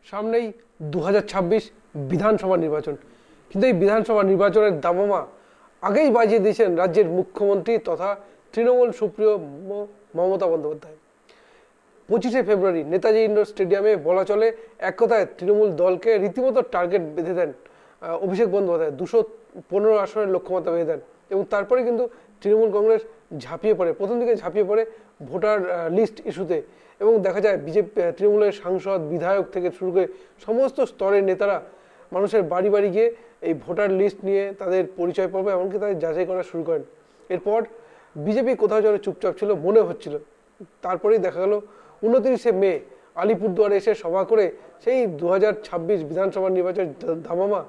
সামনেই 2026 বিধানসভা নির্বাচন, কিন্তু এই বিধানসভা নির্বাচনের দামামা আগেই বাজিয়ে দিয়েছেন রাজ্যের মুখ্যমন্ত্রী তথা তৃণমূল সুপ্রিয় মমতা বন্দ্যোপাধ্যায়। 25শে ফেব্রুয়ারি নেতাজি ইন্ডোর স্টেডিয়ামে বলা চলে এক কথায় তৃণমূল দলকে রীতিমতো টার্গেট বেঁধে দেন অভিষেক বন্দ্যোপাধ্যায়। 215 আসনের লক্ষ্যমাত্রা বেঁধে দেন এবং তারপরে কিন্তু তৃণমূল কংগ্রেস ঝাঁপিয়ে পড়ে, প্রথম দিকে ঝাঁপিয়ে পড়ে ভোটার লিস্ট ইস্যুতে। এবং দেখা যায় বিজেপি তৃণমূলের সাংসদ বিধায়ক থেকে শুরু করে সমস্ত স্তরের নেতারা মানুষের বাড়ি বাড়ি গিয়ে এই ভোটার লিস্ট নিয়ে তাদের পরিচয় পর্ব এমনকি তাদের যাচাই করা শুরু করেন। এরপর বিজেপি কোথাও যেন চুপচাপ ছিল মনে হচ্ছিল। তারপরেই দেখা গেল 29শে মে আলিপুরদুয়ারে এসে সভা করে সেই 2026 বিধানসভা নির্বাচনের ধামামা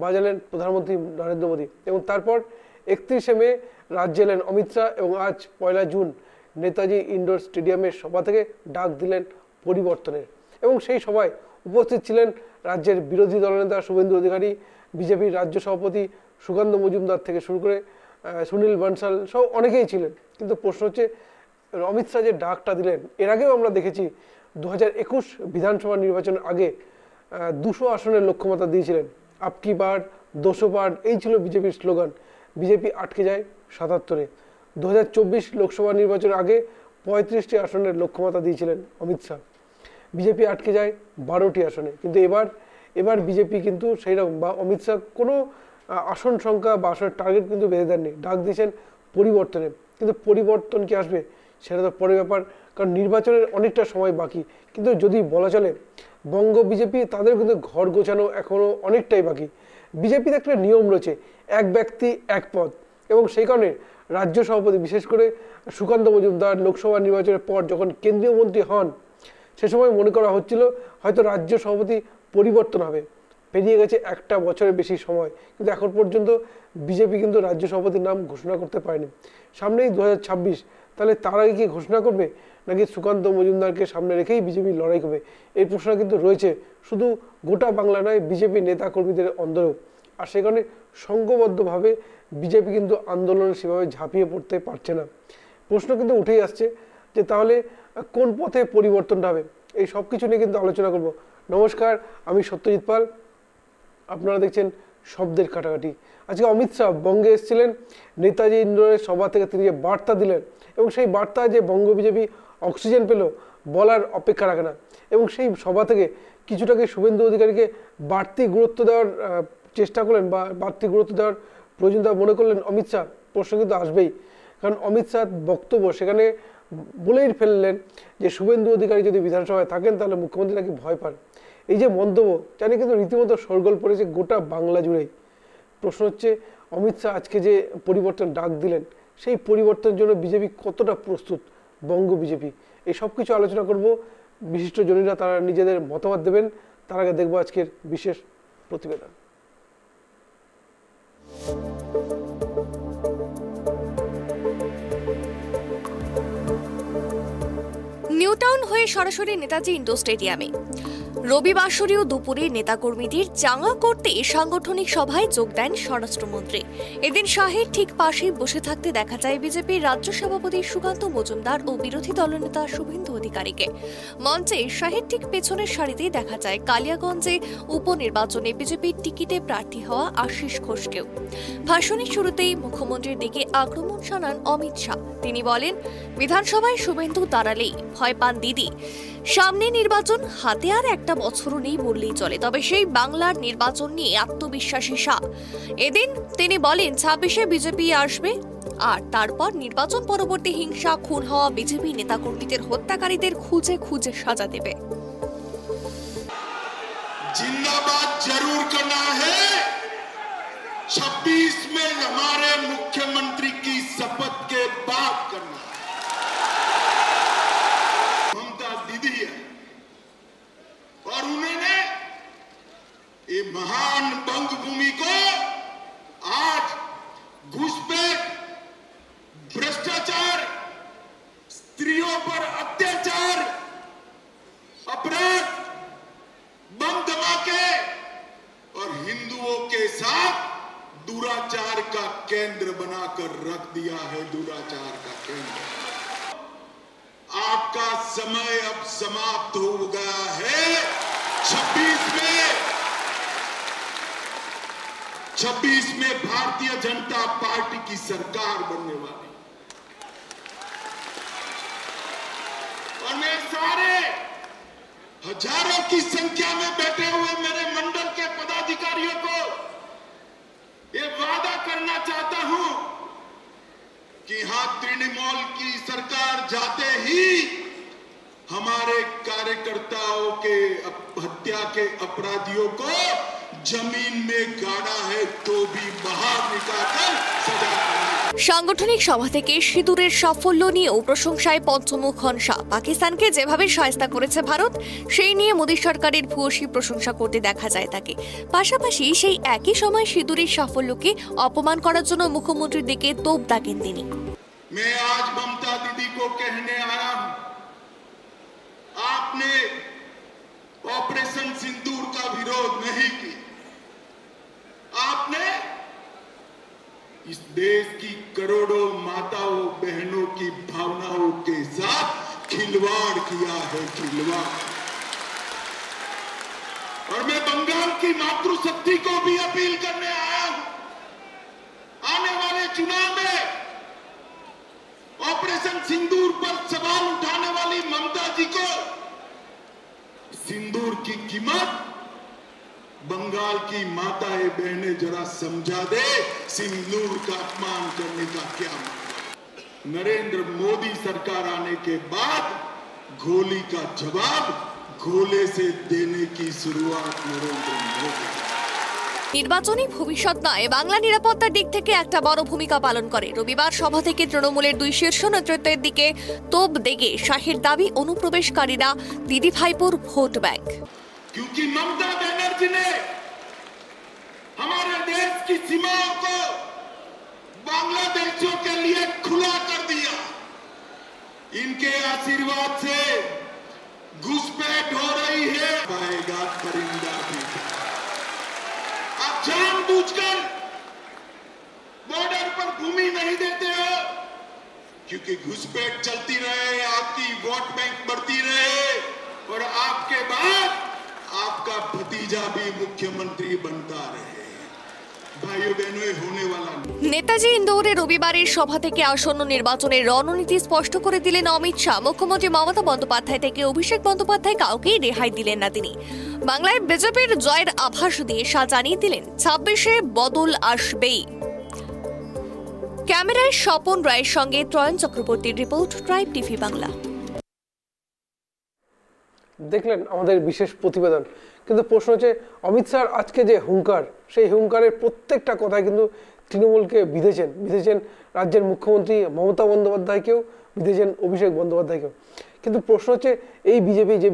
বাজালেন প্রধানমন্ত্রী নরেন্দ্র মোদী। এবং তারপর 31শে মে রাজ্যে এলেন অমিত শাহ এবং আজ 1 জুন নেতাজি ইন্ডোর স্টেডিয়ামের সভা থেকে ডাক দিলেন পরিবর্তনের। এবং সেই সভায় উপস্থিত ছিলেন রাজ্যের বিরোধী দলনেতা শুভেন্দু অধিকারী, বিজেপির রাজ্য সভাপতি সুকান্ত মজুমদার থেকে শুরু করে সুনীল বানসাল সব অনেকেই ছিলেন। কিন্তু প্রশ্ন হচ্ছে অমিত শাহ যে ডাকটা দিলেন, এর আগেও আমরা দেখেছি 2021 বিধানসভা নির্বাচনের আগে 200 আসনের লক্ষ্যমাত্রা দিয়েছিলেন। আপকি বার 200 বার এই ছিল বিজেপির স্লোগান। বিজেপি আটকে যায় 77-এ। 2024 লোকসভা নির্বাচনের আগে 35টি আসনের লক্ষ্যমাত্রা দিয়েছিলেন অমিত শাহ। বিজেপি আটকে যায় 12টি আসনে। কিন্তু এবার বিজেপি কিন্তু সেইরকম বা অমিত শাহ কোনো আসন সংখ্যা বা আসনের টার্গেট কিন্তু বেঁধে দেননি, ডাক দিয়েছেন পরিবর্তনে। কিন্তু পরিবর্তন কি আসবে সেটা তো পরের ব্যাপার, কারণ নির্বাচনের অনেকটা সময় বাকি। কিন্তু যদি বলা চলে বঙ্গ বিজেপি তাদের কিন্তু ঘর গোছানো এখনও অনেকটাই বাকি। বিজেপির একটা নিয়ম রয়েছে, এক ব্যক্তি এক পদ, এবং সেই কারণে রাজ্য সভাপতি বিশেষ করে সুকান্ত মজুমদার লোকসভা নির্বাচনের পর যখন কেন্দ্রীয় মন্ত্রী হন সে সময় মনে করা হচ্ছিল হয়তো রাজ্য সভাপতি পরিবর্তন হবে। পেরিয়ে গেছে একটা বছরের বেশি সময়, কিন্তু এখন পর্যন্ত বিজেপি কিন্তু রাজ্য সভাপতির নাম ঘোষণা করতে পারেনি। সামনেই 2026, তাহলে তার আগে কি ঘোষণা করবে নাকি সুকান্ত মজুমদারকে সামনে রেখেই বিজেপি লড়াই করবে? এই প্রশ্ন কিন্তু রয়েছে শুধু গোটা বাংলা নয়, বিজেপি নেতা কর্মীদের অন্দরেও। আর সেই কারণে সংঘবদ্ধভাবে বিজেপি কিন্তু আন্দোলনে সেভাবে ঝাঁপিয়ে পড়তে পারছে না। প্রশ্ন কিন্তু উঠেই আসছে যে তাহলে কোন পথে পরিবর্তনটা হবে। এই সব কিছু নিয়ে কিন্তু আলোচনা করব। নমস্কার, আমি সত্যজিৎ পাল, আপনারা দেখছেন শব্দের কাটাকাটি। আজকে অমিত শাহ বঙ্গে এসেছিলেন, নেতাজি ইন্ডোরের সভা থেকে তিনি যে বার্তা দিলেন এবং সেই বার্তা যে বঙ্গ বিজেপি অক্সিজেন পেল বলার অপেক্ষা রাখে না। এবং সেই সভা থেকে কিছুটাকে শুভেন্দু অধিকারীকে বাড়তি গুরুত্ব দেওয়ার চেষ্টা করলেন বা বাড়তি গুরুত্ব দেওয়ার প্রয়োজনীয়তা মনে করলেন অমিত শাহ। প্রশ্ন কিন্তু আসবেই, কারণ অমিত শাহ বক্তব্য সেখানে বলেই ফেললেন যে শুভেন্দু অধিকারী যদি বিধানসভায় থাকেন তাহলে মুখ্যমন্ত্রী নাকি ভয় পান। এই যে মন্তব্য জানি কিন্তু রীতিমতো শোরগোল পড়েছে গোটা বাংলা জুড়েই। প্রশ্ন হচ্ছে অমিত শাহ আজকে যে পরিবর্তন ডাক দিলেন সেই পরিবর্তনের জন্য বিজেপি কতটা প্রস্তুত, বঙ্গ বিজেপি, এই সব কিছু আলোচনা করব। বিশিষ্ট জনীরা তারা নিজেদের মতামত দেবেন। তার আগে দেখবো আজকের বিশেষ প্রতিবেদন। নিউটাউন হয়ে সরাসরি নেতাজি ইন্ডোর স্টেডিয়ামে রবিবাসরীয় দুপুরে নেতাকর্মীদের চাঙা করতে সাংগঠনিক সভায় যোগ দেন স্বরাষ্ট্রমন্ত্রী। এদিন শাহের ঠিক পাশে বসে থাকতে দেখা যায় বিজেপির রাজ্য সভাপতি সুকান্ত মজুমদার ও বিরোধী দলনেতা শুভেন্দু অধিকারীকে। মঞ্চে শাহের ঠিক পেছনের সারিতে দেখা যায় কালিয়াগঞ্জে উপনির্বাচনে বিজেপির টিকিটে প্রার্থী হওয়া আশিস ঘোষকেও। ভাষণের শুরুতেই মুখ্যমন্ত্রীর দিকে আক্রমণ শানান অমিত শাহ। তিনি বলেন, বিধানসভায় শুভেন্দু দাঁড়ালেই ভয় পান দিদি। সামনে নির্বাচন, হাতে আর একটা বছরও নেই বললেই চলে, তবে সেই বাংলার নির্বাচন নিয়ে আত্মবিশ্বাসী শাহ। এদিন তিনি বলেন 26-এ বিজেপি আসবে আর তারপর নির্বাচন পরবর্তী হিংসা খুন হওয়া বিজেপি নেতাকর্মীদের হত্যাকারীদের খুঁজে খুঁজে সাজা দেবে। जिंदाबाद जरूर करना है। 26 में हमारे मुख्यमंत्री की शपथ के बाद करना है। ममता दीदी है और उन्होंने ये महान बंग भूमि को आज घुसपैठ, भ्रष्टाचार, स्त्रियों पर अत्याचार, अपराध, बम धमाके और हिंदुओं के साथ दुराचार का केंद्र बनाकर रख दिया है दुराचार का केंद्र। आपका समय अब समाप्त हो गया है। 26 में भारतीय जनता पार्टी की सरकार बनने वाली, और मैं सारे हजारों की संख्या में बैठे हुए मेरे मंडल के पदाधिकारियों को ये वादा करना चाहता हूं कि हां, तृणमूल की सरकार जाते ही हमारे कार्यकर्ताओं के हत्या के अपराधियों को जमीन में गाड़ा है तो भी बाहर निकालकर सजा करना। সাংগঠনিক সভা থেকে সিঁদুরের সাফল্য নিয়েও প্রশংসায় পঞ্চমুখ হন শাহ। পাকিস্তানকে যেভাবে শায়েস্তা করেছে ভারত, সেই নিয়ে মোদী সরকারের ভূয়সী প্রশংসা করতে দেখা যায় তাকে। পাশাপাশি সেই একই সময় সিঁদুরের সাফল্যকে অপমান করার জন্য মুখ্যমন্ত্রীর দিকে তোপ দাগেন তিনি। मैं आज ममता दीदी को कहने आया हूं, आपने ऑपरेशन सिंदूर का विरोध नहीं किया, आपने इस देश की करोड़ों माताओं बहनों की भावनाओं के साथ खिलवाड़ किया है, खिलवाड़। और मैं बंगाल की मातृशक्ति को भी अपील करने आया हूं, आने वाले चुनाव में ऑपरेशन सिंदूर पर सवाल उठाने वाली ममता जी को सिंदूर की कीमत बंगाल की माताएं बहनें जरा समझा दे, सिंदूर का अपमान करने का क्या मतलब। नरेंद्र मोदी सरकार आने के बाद गोली का जवाब गोले से देने की शुरुआत नरेंद्र मोदी। নির্বাচনী ভবিষ্যৎ নয়, বাংলা নিরাপত্তার দিক থেকে একটা বড় ভূমিকা পালন করে। রবিবার সভা থেকে তৃণমূলের দুই শীর্ষ নেতৃত্বের দিকে তোপ দেগে শাহের দাবি অনুপ্রবেশকারীরা দিদি ভাইপোর ভোট ব্যাংক। क्योंकि ममता बनर्जी ने हमारे देश की सीमाओं को बांग्लादेशियों के लिए खुला कर दिया। इनके आशीर्वाद से घुसपैठ हो रही है, पाएगा परिंदा भी। आप जानबूझकर बॉर्डर पर भूमि नहीं देते हो, क्योंकि घुसपैठ चलती रहे, आपकी वोट बैंक बढ़ती रहे, और आपके बाद आपका भतीजा भी मुख्यमंत्री बनता रहे। भाइयों बहनों, ये होने वाला नहीं। নেতাজি ইন্দোরে রবিবারের সভা থেকে আসন্ন নির্বাচনের রণনীতি স্পষ্ট করে দিলেন অমিত শাহ। মুখ্যমন্ত্রী মমতা বন্দ্যোপাধ্যায় থেকে অভিষেক বন্দ্যোপাধ্যায় কাউকেই রেহাই দিলেন না তিনি। বাংলায় বিজেপির জয়ের আভাস দিয়ে শাহ জানিয়ে দিলেন 26-এ বদল আসবেই। ক্যামেরায় স্বপন রায়ের সঙ্গে ত্রয়ন চক্রবর্তীর রিপোর্ট, ট্রাইব টিভি বাংলা। দেখলেন আমাদের বিশেষ প্রতিবেদন। কিন্তু প্রশ্ন হচ্ছে, অমিত শাহ আজকে যে হুঙ্কার, সেই হুঙ্কারের প্রত্যেকটা কথায় কিন্তু তৃণমূলকে বিঁধেছেন রাজ্যের মুখ্যমন্ত্রী মমতা বন্দ্যোপাধ্যায়কেও, বিঁধেছেন অভিষেক বন্দ্যোপাধ্যায়কেও। কিন্তু প্রশ্ন হচ্ছে, এই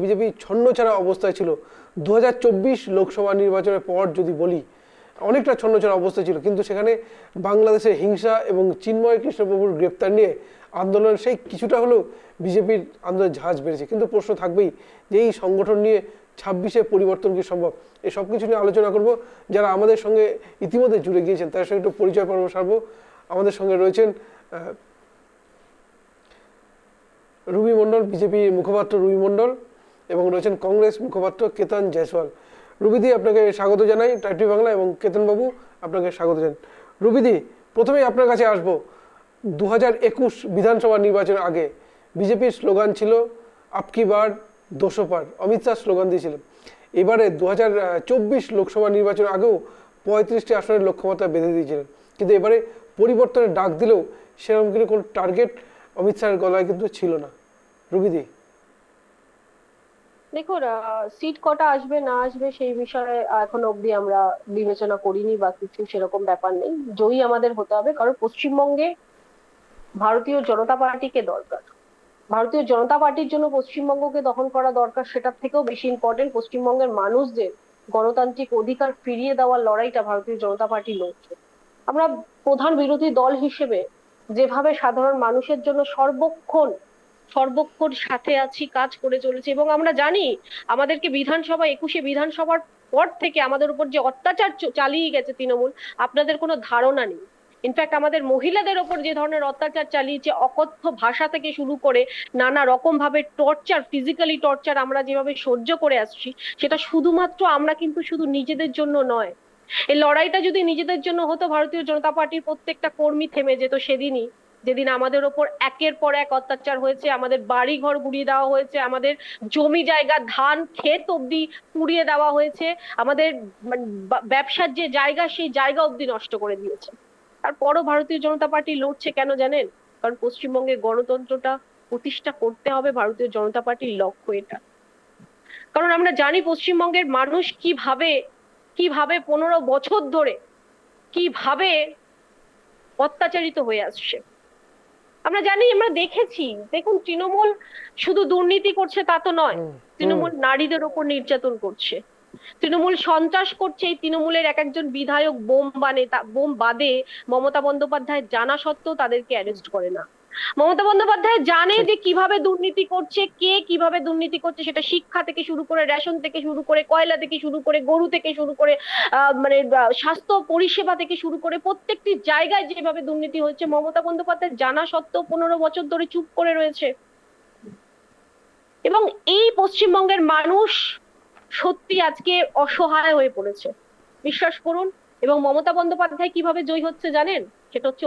বিজেপি ছন্নছাড়া অবস্থায় ছিল 2024 লোকসভা নির্বাচনের পর যদি বলি, অনেকটা ছন্নছাড়া অবস্থায় ছিল। কিন্তু সেখানে বাংলাদেশের হিংসা এবং চিন্ময় কৃষ্ণপ্রভুর গ্রেপ্তার নিয়ে আন্দোলন, সেই কিছুটা হলেও বিজেপির আন্দোলন ঝাঁজ বেড়েছে। কিন্তু প্রশ্ন থাকবেই যে এই সংগঠন নিয়ে 26-এ পরিবর্তন কি সম্ভব? এই সব কিছু নিয়ে আলোচনা করব। যারা আমাদের সঙ্গে ইতিমধ্যে জুড়ে গিয়েছেন তাদের সঙ্গে একটু পরিচয় পর্ব সারব। আমাদের সঙ্গে রয়েছেন রুবি মণ্ডল, বিজেপি মুখপাত্র রুবি মণ্ডল, এবং রয়েছেন কংগ্রেস মুখপাত্র কেতন জয়সওয়াল। রুবিদি, আপনাকে স্বাগত জানাই ট্রাইব টিভি বাংলা, এবং কেতনবাবু আপনাকে স্বাগত জানাই। রুবিদি, প্রথমেই আপনার কাছে আসবো। 2021 বিধানসভা নির্বাচনের আগে বিজেপির স্লোগান ছিল আপকি বার 200 পার, অমিত শাহ স্লোগান দিয়েছিলেন। এবারে 2024 লোকসভা নির্বাচনের আগেও 35টি আসনের লক্ষ্যমাত্রা বেঁধে দিয়েছিলেন। কিন্তু এবারে পরিবর্তনের ডাক দিলেও সেরকম কিন্তু কোনো টার্গেট অমিত শাহের গলায় কিন্তু ছিল না। রুবিদি, দেখুন, সিট কটা আসবে না আসবে সেই বিষয়ে এখন অবধি আমরা বিবেচনা করিনি বা কিছু সেরকম ব্যাপার নেই। জয়ী আমাদের হতে হবে, কারণ পশ্চিমবঙ্গে ভারতীয় জনতা পার্টিকে দরকার। ভারতীয় জনতা পার্টির জন্য পশ্চিমবঙ্গকে দখল করা দরকার। সেটার থেকেও বেশি ইম্পর্টেন্ট, পশ্চিমবঙ্গের মানুষদের গণতান্ত্রিক অধিকার ফিরিয়ে দেওয়ার লড়াইটা ভারতীয় জনতা পার্টি লড়ছে। আমরা প্রধান বিরোধী দল হিসেবে যেভাবে সাধারণ মানুষের জন্য সর্বক্ষণ সাথে আছি, কাজ করে চলেছি, এবং আমরা জানি আমাদেরকে 21শে বিধানসভার পর থেকে আমাদের উপর যে অত্যাচার চালিয়ে গেছে তৃণমূল, আপনাদের কোনো ধারণা নেই। ইনফ্যাক্ট আমাদের মহিলাদের ওপর যে ধরনের অত্যাচার চালিয়েছে, অকথ্য ভাষা থেকে শুরু করে নানা রকম ভাবে টর্চার, ফিজিক্যালি টর্চার আমরা যেভাবে সহ্য করে আসছি, সেটা শুধুমাত্র আমরা কিন্তু শুধু নিজেদের জন্য নয়। এই লড়াইটা যদি নিজেদের জন্য হতো, ভারতীয় জনতা পার্টির প্রত্যেকটা কর্মী থেমে যেত সেদিনই, যেদিন আমাদের ওপর একের পর এক অত্যাচার হয়েছে, আমাদের বাড়ি ঘর গুড়িয়ে দেওয়া হয়েছে, আমাদের জমি জায়গা ধান ক্ষেত অব্দি পুড়িয়ে দেওয়া হয়েছে, আমাদের ব্যবসার যে জায়গা সেই জায়গা অব্দি নষ্ট করে দিয়েছে। তারপরও ভারতীয় জনতা পার্টি লড়ছে কেন জানেন? কারণ পশ্চিমবঙ্গে গণতন্ত্রটা প্রতিষ্ঠা করতে হবে, ভারতীয় জনতা পার্টির লক্ষ্য এটা। কারণ আমরা জানি পশ্চিমবঙ্গের মানুষ কিভাবে 15 বছর ধরে কিভাবে অত্যাচারিত হয়ে আসছে। আমরা জানি, আমরা দেখেছি। দেখুন, তৃণমূল শুধু দুর্নীতি করছে তা তো নয়, তৃণমূল নারীদের ওপর নির্যাতন করছে, তৃণমূল সন্ত্রাস করছে। এই তৃণমূলের এক একজন বিধায়ক বোম বাদে মমতা বন্দ্যোপাধ্যায় জানা সত্ত্বেও তাদেরকে অ্যারেস্ট করে না। মমতা বন্দ্যোপাধ্যায় জানে যে কিভাবে দুর্নীতি করছে, কে কিভাবে দুর্নীতি করছে, সেটা শিক্ষা থেকে শুরু করে, রেশন থেকে শুরু করে, কয়লা থেকে শুরু করে, গরু থেকে শুরু করে, মানে স্বাস্থ্য পরিষেবা থেকে শুরু করে প্রত্যেকটি জায়গায় যেভাবে দুর্নীতি হচ্ছে, মমতা বন্দ্যোপাধ্যায় জানা সত্ত্বেও 15 বছর ধরে চুপ করে রয়েছে। এবং এই পশ্চিমবঙ্গের মানুষ সত্যি আজকে অসহায় হয়ে পড়েছে, বিশ্বাস করুন। এবং মমতা বন্দ্যোপাধ্যায় কিভাবে জয়ী হচ্ছে জানেন? সেটা হচ্ছে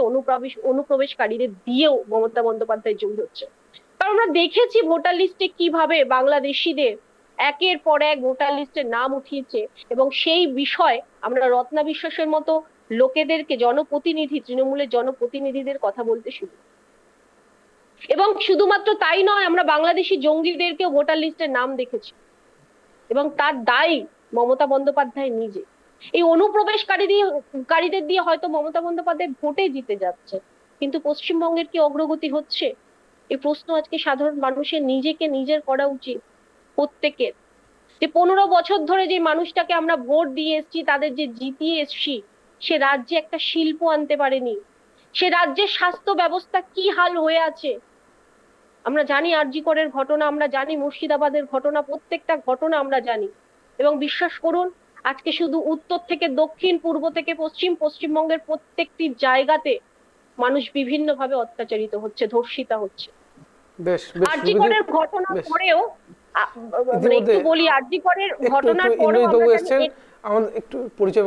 অনুপ্রবেশকারীদের দিয়েও মমতা বন্দ্যোপাধ্যায় জয়ী হচ্ছে। কারণ আমরা দেখেছি ভোটার লিস্টে কিভাবে বাংলাদেশিদের একের পর এক ভোটার লিস্টে নাম উঠিয়েছে, এবং সেই বিষয় আমরা রত্না বিশ্বাসের মতো লোকেদেরকে, জনপ্রতিনিধি, তৃণমূলের জনপ্রতিনিধিদের কথা বলতে শুরু। এবং শুধুমাত্র তাই নয়, আমরা বাংলাদেশি জঙ্গিদেরকেও ভোটার লিস্টের নাম দেখেছি, এবং তার দায়ী মমতা বন্দ্যোপাধ্যায় নিজে। এই অনুপ্রবেশকারীদের দিয়ে হয়তো মমতা বন্দ্যোপাধ্যায় ভোটে জিতে যাচ্ছে, কিন্তু পশ্চিমবঙ্গের কি অগ্রগতি হচ্ছে? এই প্রশ্ন আজকে সাধারণ মানুষের নিজেকে নিজের করা উচিত, প্রত্যেকের। যে 15 বছর ধরে যে মানুষটাকে আমরা ভোট দিয়ে এসছি, তাদের যে জিতিয়ে এসছি, সে রাজ্যে একটা শিল্প আনতে পারেনি, সে রাজ্যের স্বাস্থ্য ব্যবস্থা কি হাল হয়ে আছে। আমরা জানি আর.জি. করের ঘটনা, আমরা জানি মুর্শিদাবাদের ঘটনা, প্রত্যেকটা ঘটনা আমরা জানি। এবং বিশ্বাস করুন, আজকে শুধু উত্তর থেকে দক্ষিণ, পূর্ব থেকে পশ্চিম, পশ্চিমবঙ্গের প্রত্যেকটি জায়গাতে মানুষ বিভিন্ন ভাবে অত্যাচারিত হচ্ছে, ধর্ষিতা হচ্ছে। আর.জি. করের ঘটনা পরেও, মানে একটু বলি, আর.জি. করের ঘটনার পরেও আমাদের একটু পরিচয়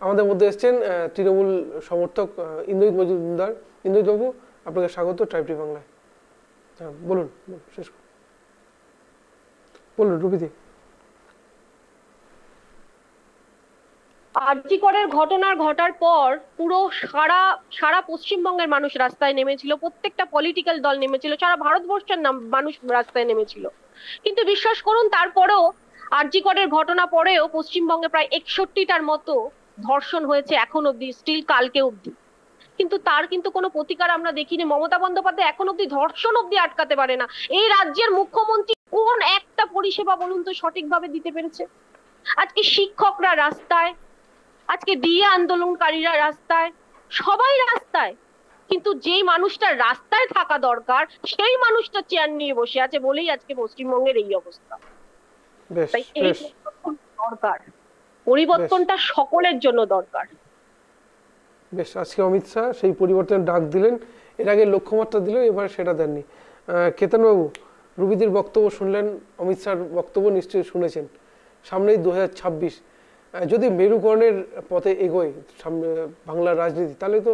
আমাদের মধ্যে এসেছেন তৃণমূল সমর্থক ইন্দ্রজিৎ মজুমদার। ইন্দ্রজিৎ বাবু, আপনাকে স্বাগত ট্রাইব টিভি বাংলায়। বলুন, শেষ বলুন রুবিদি। আর.জি. করের ঘটনার ঘটার পর পুরো সারা পশ্চিমবঙ্গের মানুষ রাস্তায় নেমেছিল, প্রত্যেকটা পলিটিক্যাল দল নেমেছিল, সারা ভারতবর্ষের মানুষ রাস্তায় নেমেছিল। কিন্তু বিশ্বাস করুন, তারপরেও আর.জি. করের ঘটনা পরেও পশ্চিমবঙ্গে প্রায় 61টার মতো ধর্ষণ হয়েছে এখন অব্দি, স্টিল কালকে অব্দি। কিন্তু তার কিন্তু কোনো প্রতিকার আমরা দেখিনি। মমতা বন্দ্যোপাধ্যায় এখন অব্দি ধর্ষণ অব্দি আটকাতে পারে না। এই রাজ্যের মুখ্যমন্ত্রী কোন একটা পরিষেবা বলুন তো সঠিকভাবে দিতে পেরেছে? আজকে শিক্ষকরা রাস্তায়, আজকে ডিএ আন্দোলনকারীরা রাস্তায়, সবাই রাস্তায়, কিন্তু যেই মানুষটা রাস্তায় থাকা দরকার সেই মানুষটা চেয়ার নিয়ে বসে আছে বলেই আজকে পশ্চিমবঙ্গের এই অবস্থা। তাই এই দরকার, পরিবর্তনটা সকলের জন্য দরকার। বেশ, আজকে অমিত শাহ সেই পরিবর্তনের ডাক দিলেন, এর আগে লক্ষ্যমাত্রা দিলেন, এবার সেটা দেননি। কেতন বাবু, রুবিদির বক্তব্য শুনলেন, অমিত শাহর বক্তব্য নিশ্চয়ই শুনেছেন। সামনেই 2026, যদি মেরুকরণের পথে এগোয় সামনে বাংলার রাজনীতি, তাহলে তো